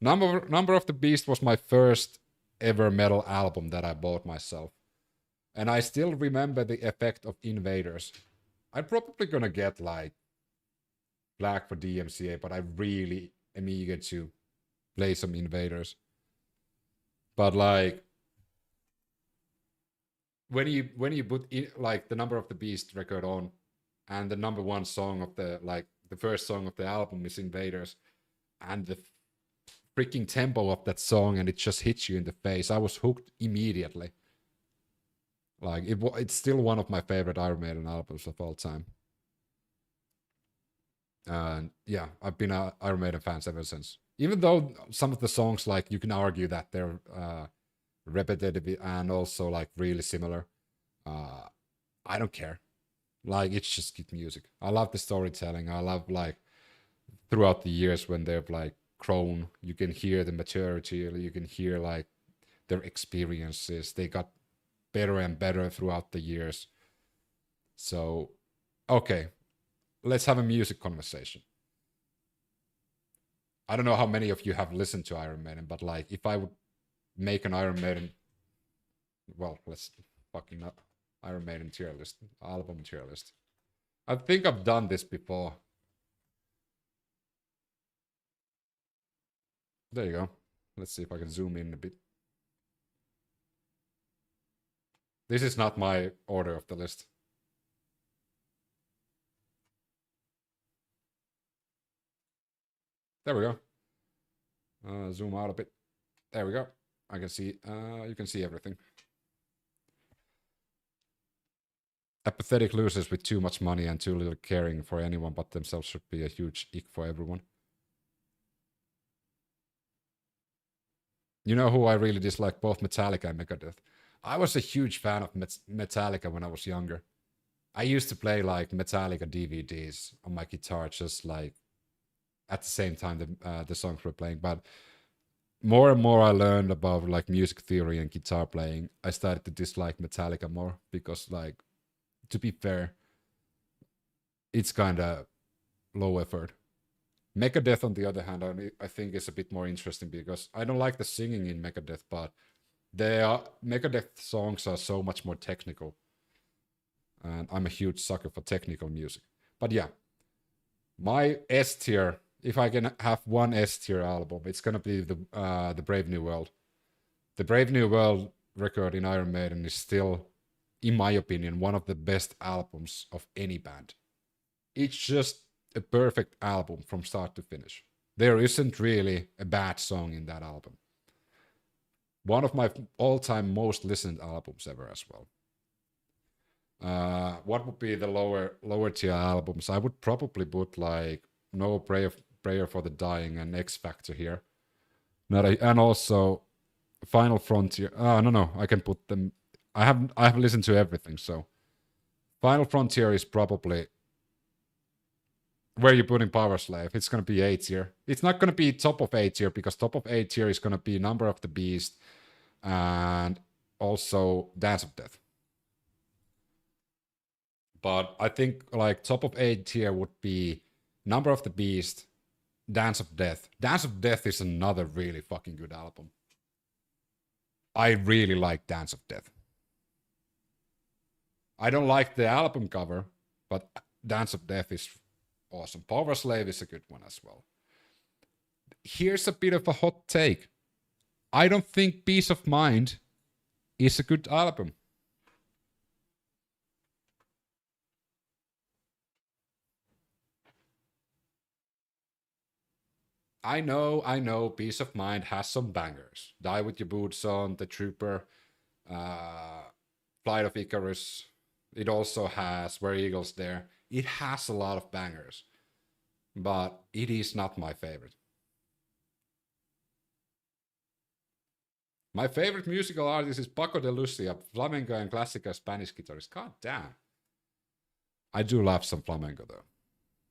Number of the Beast was my first ever metal album that I bought myself. And I still remember the effect of Invaders. I'm probably gonna get like Black for DMCA, but I really am eager to play some Invaders. But like when you put in, like the Number of the Beast record on, and the number one song of the the first song of the album is Invaders, and the freaking tempo of that song, and it just hits you in the face, I was hooked immediately. Like it's still one of my favorite Iron Maiden albums of all time. And yeah, I've been an Iron Maiden fan ever since. Even though some of the songs, like, you can argue that they're repetitive and also like really similar, I don't care. Like, it's just good music. I love the storytelling. I love, like, throughout the years when they've like grown, you can hear the maturity, you can hear like their experiences. They got better and better throughout the years. So, okay, let's have a music conversation. I don't know how many of you have listened to Iron Maiden, but like, if I would make an Iron Maiden, well, let's fucking up Iron Maiden tier list, album tier list. I think I've done this before. There you go. Let's see if I can zoom in a bit. This is not my order of the list. There we go. Zoom out a bit. There we go. I can see, you can see everything. Apathetic losers with too much money and too little caring for anyone but themselves should be a huge ick for everyone. You know who I really dislike? Both Metallica and Megadeth. I was a huge fan of Metallica when I was younger. I used to play like Metallica DVDs on my guitar, just like at the same time the songs were playing. But more and more I learned about like music theory and guitar playing, I started to dislike Metallica more because, like, to be fair, it's kind of low effort. Megadeth, on the other hand, I think is a bit more interesting because I don't like the singing in Megadeth, but Megadeth songs are so much more technical. And I'm a huge sucker for technical music. But yeah, my S tier, if I can have one S tier album, it's gonna be the Brave New World. The Brave New World record in Iron Maiden is still, in my opinion, one of the best albums of any band. It's just a perfect album from start to finish. There isn't really a bad song in that album. One of my all-time most listened albums ever as well. What would be the lower tier albums? I would probably put like No Prayer for the Dying and X Factor here. And also Final Frontier. No, I can put them. I have listened to everything, so Final Frontier is probably where you put in Power Slave. It's gonna be A tier. It's not gonna be top of A tier because top of A tier is gonna be Number of the Beast and also Dance of Death. But I think like top of A tier would be Number of the Beast, Dance of Death. Dance of Death is another really fucking good album. I really like Dance of Death. I don't like the album cover, but Dance of Death is awesome. Power Slave is a good one as well. Here's a bit of a hot take. I don't think Peace of Mind is a good album. I know, Peace of Mind has some bangers. Die With Your Boots On, The Trooper, Flight of Icarus. It also has Where Eagles Dare. It has a lot of bangers, but it is not my favorite. My favorite musical artist is Paco de Lucia, flamenco and classical Spanish guitarist. God damn. I do love some flamenco though.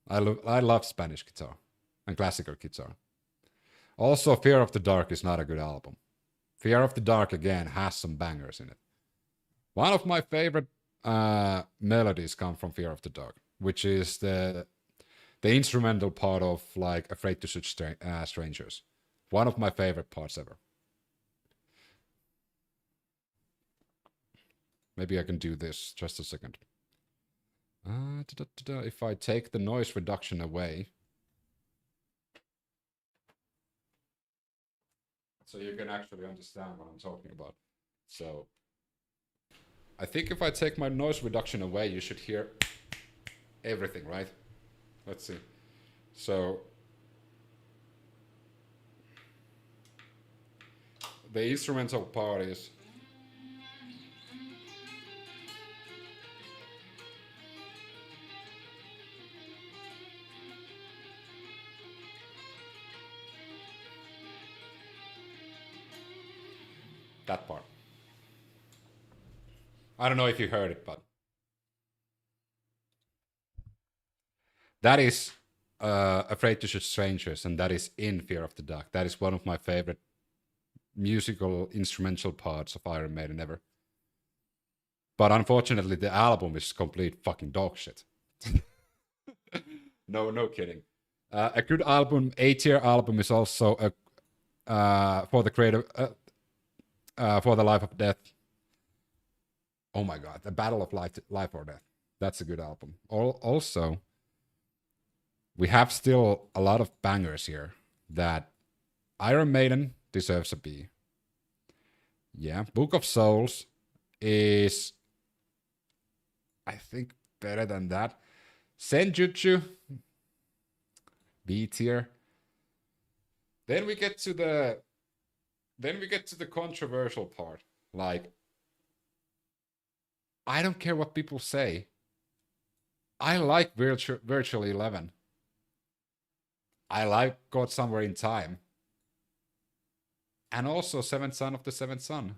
I love Spanish guitar and classical guitar. Also, Fear of the Dark is not a good album. Fear of the Dark, again, has some bangers in it. One of my favorite melodies come from Fear of the Dark. which is the instrumental part of like Afraid to Shoot Strangers. One of my favorite parts ever. Maybe I can do this just a second. If I take the noise reduction away, so you can actually understand what I'm talking about. So I think if I take my noise reduction away, you should hear everything, right? Let's see. So the instrumental part is that part. I don't know if you heard it, but that is Afraid to Shoot Strangers, and that is in Fear of the Dark. That is one of my favorite musical instrumental parts of Iron Maiden ever. But unfortunately, the album is complete fucking dog shit. No kidding. A good album, A-tier album, is also for the creative for the Life of Death. Oh my god, the Battle of Life or Death. That's a good album. Also, we have still a lot of bangers here that Iron Maiden deserves a B. Yeah, Book of Souls is, I think, better than that. Senjutsu, B tier. Then we get to the controversial part. Like, I don't care what people say. I like Virtual 11. I like God Somewhere in Time. And also Seventh Son of the Seventh Son.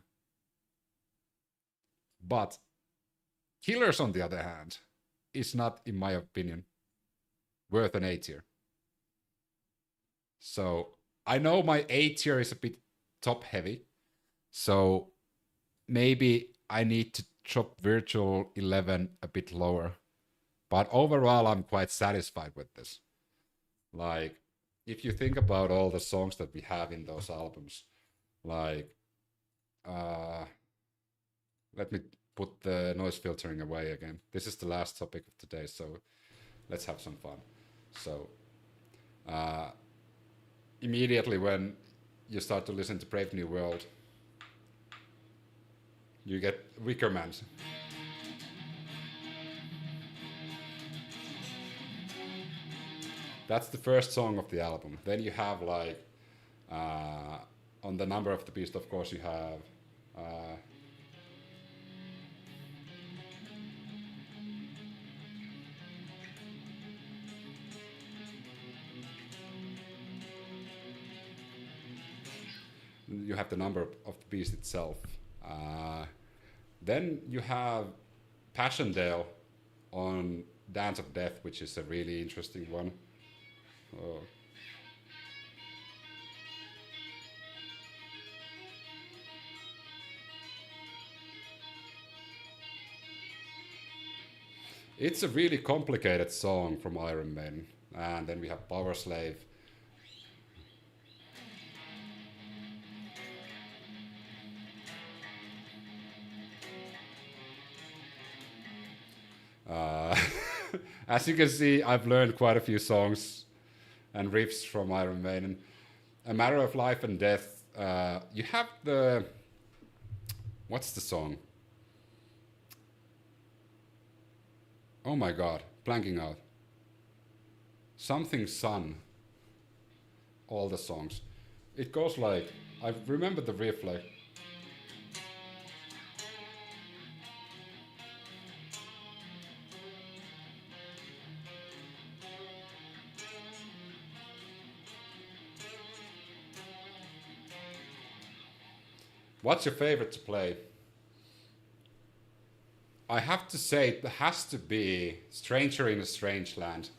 But Killers, on the other hand, is not, in my opinion, worth an A tier. So I know my A tier is a bit top heavy. So maybe I need to drop Virtual 11 a bit lower. But overall, I'm quite satisfied with this. Like, if you think about all the songs that we have in those albums, like, let me put the noise filtering away again. This is the last topic of today, so let's have some fun. So, immediately when you start to listen to Brave New World, you get Wicker Man. That's the first song of the album. Then you have like, on the Number of the Beast, of course, you have the Number of the Beast itself. Then you have Passchendaele on Dance of Death, which is a really interesting one. Oh. It's a really complicated song from Iron Maiden. And then we have Power Slave. As you can see, I've learned quite a few songs and riffs from Iron Maiden. A Matter of Life and Death. You have the... What's the song? Oh my god, blanking out. Something Sun. All the songs. It goes like... I remember the riff like... What's your favorite to play? I have to say it has to be Stranger in a Strange Land.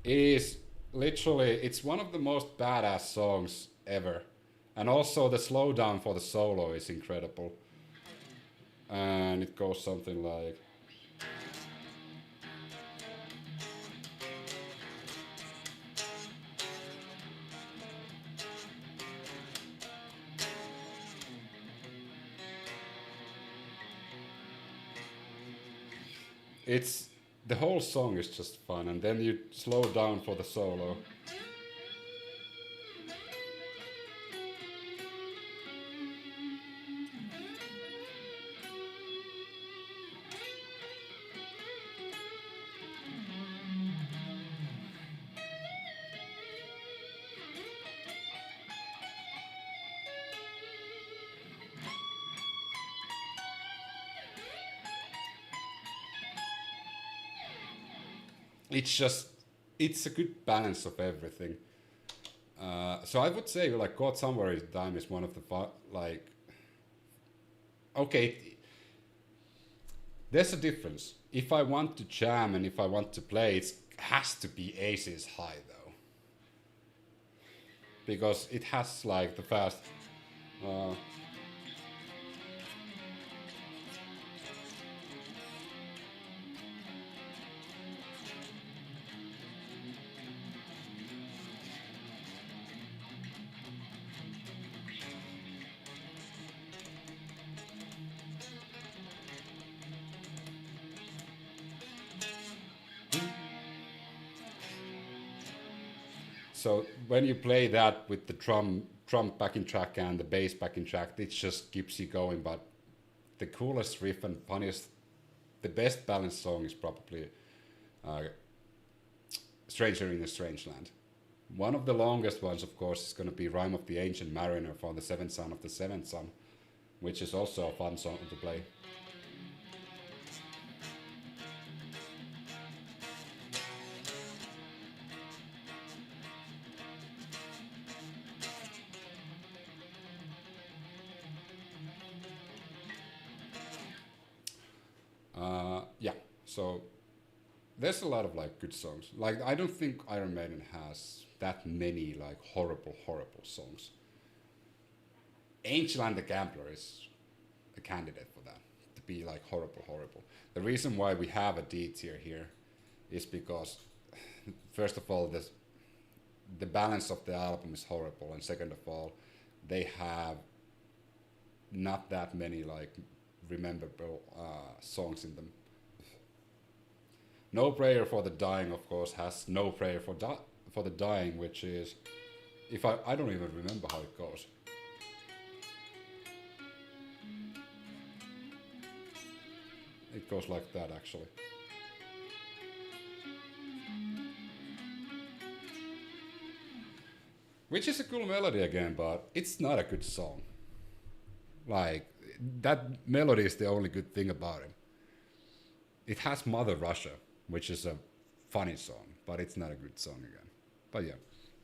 It is literally, it's one of the most badass songs ever. And also the slowdown for the solo is incredible. And it goes something like... It's the whole song is just fun, and then you slow down for the solo. It's a good balance of everything. So I would say like God Somewhere in Time is one of the like, okay, there's a difference. If I want to jam and if I want to play, it has to be Aces High though, because it has like the fast. So when you play that with the drum backing track and the bass backing track, it just keeps you going. But the coolest riff and funniest, the best balanced song is probably Stranger in a Strange Land. One of the longest ones, of course, is going to be Rime of the Ancient Mariner for the Seventh Son of the Seventh Son, which is also a fun song to play. Yeah, so there's a lot of like good songs. Like I don't think Iron Maiden has that many like horrible songs. Angel and the Gambler is a candidate for that, to be like horrible. The reason why we have a D tier here is because first of all the balance of the album is horrible, and second of all they have not that many like rememberable songs in them. No Prayer for the Dying, of course, has No Prayer for the Dying, which is, if I don't even remember how it goes. It goes like that, actually. Which is a cool melody again, but it's not a good song. Like, that melody is the only good thing about it. It has Mother Russia, which is a funny song, but it's not a good song again. But yeah,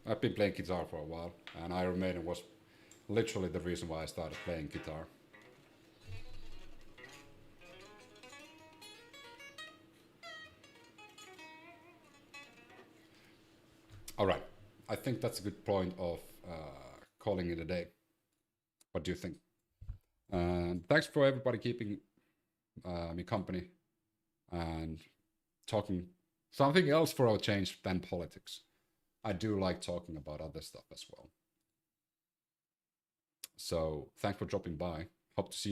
I've been playing guitar for a while, and Iron Maiden was literally the reason why I started playing guitar. All right, I think that's a good point of calling it a day. What do you think? Thanks for everybody keeping me company and talking something else for a change than politics. I do like talking about other stuff as well. So thanks for dropping by. Hope to see you.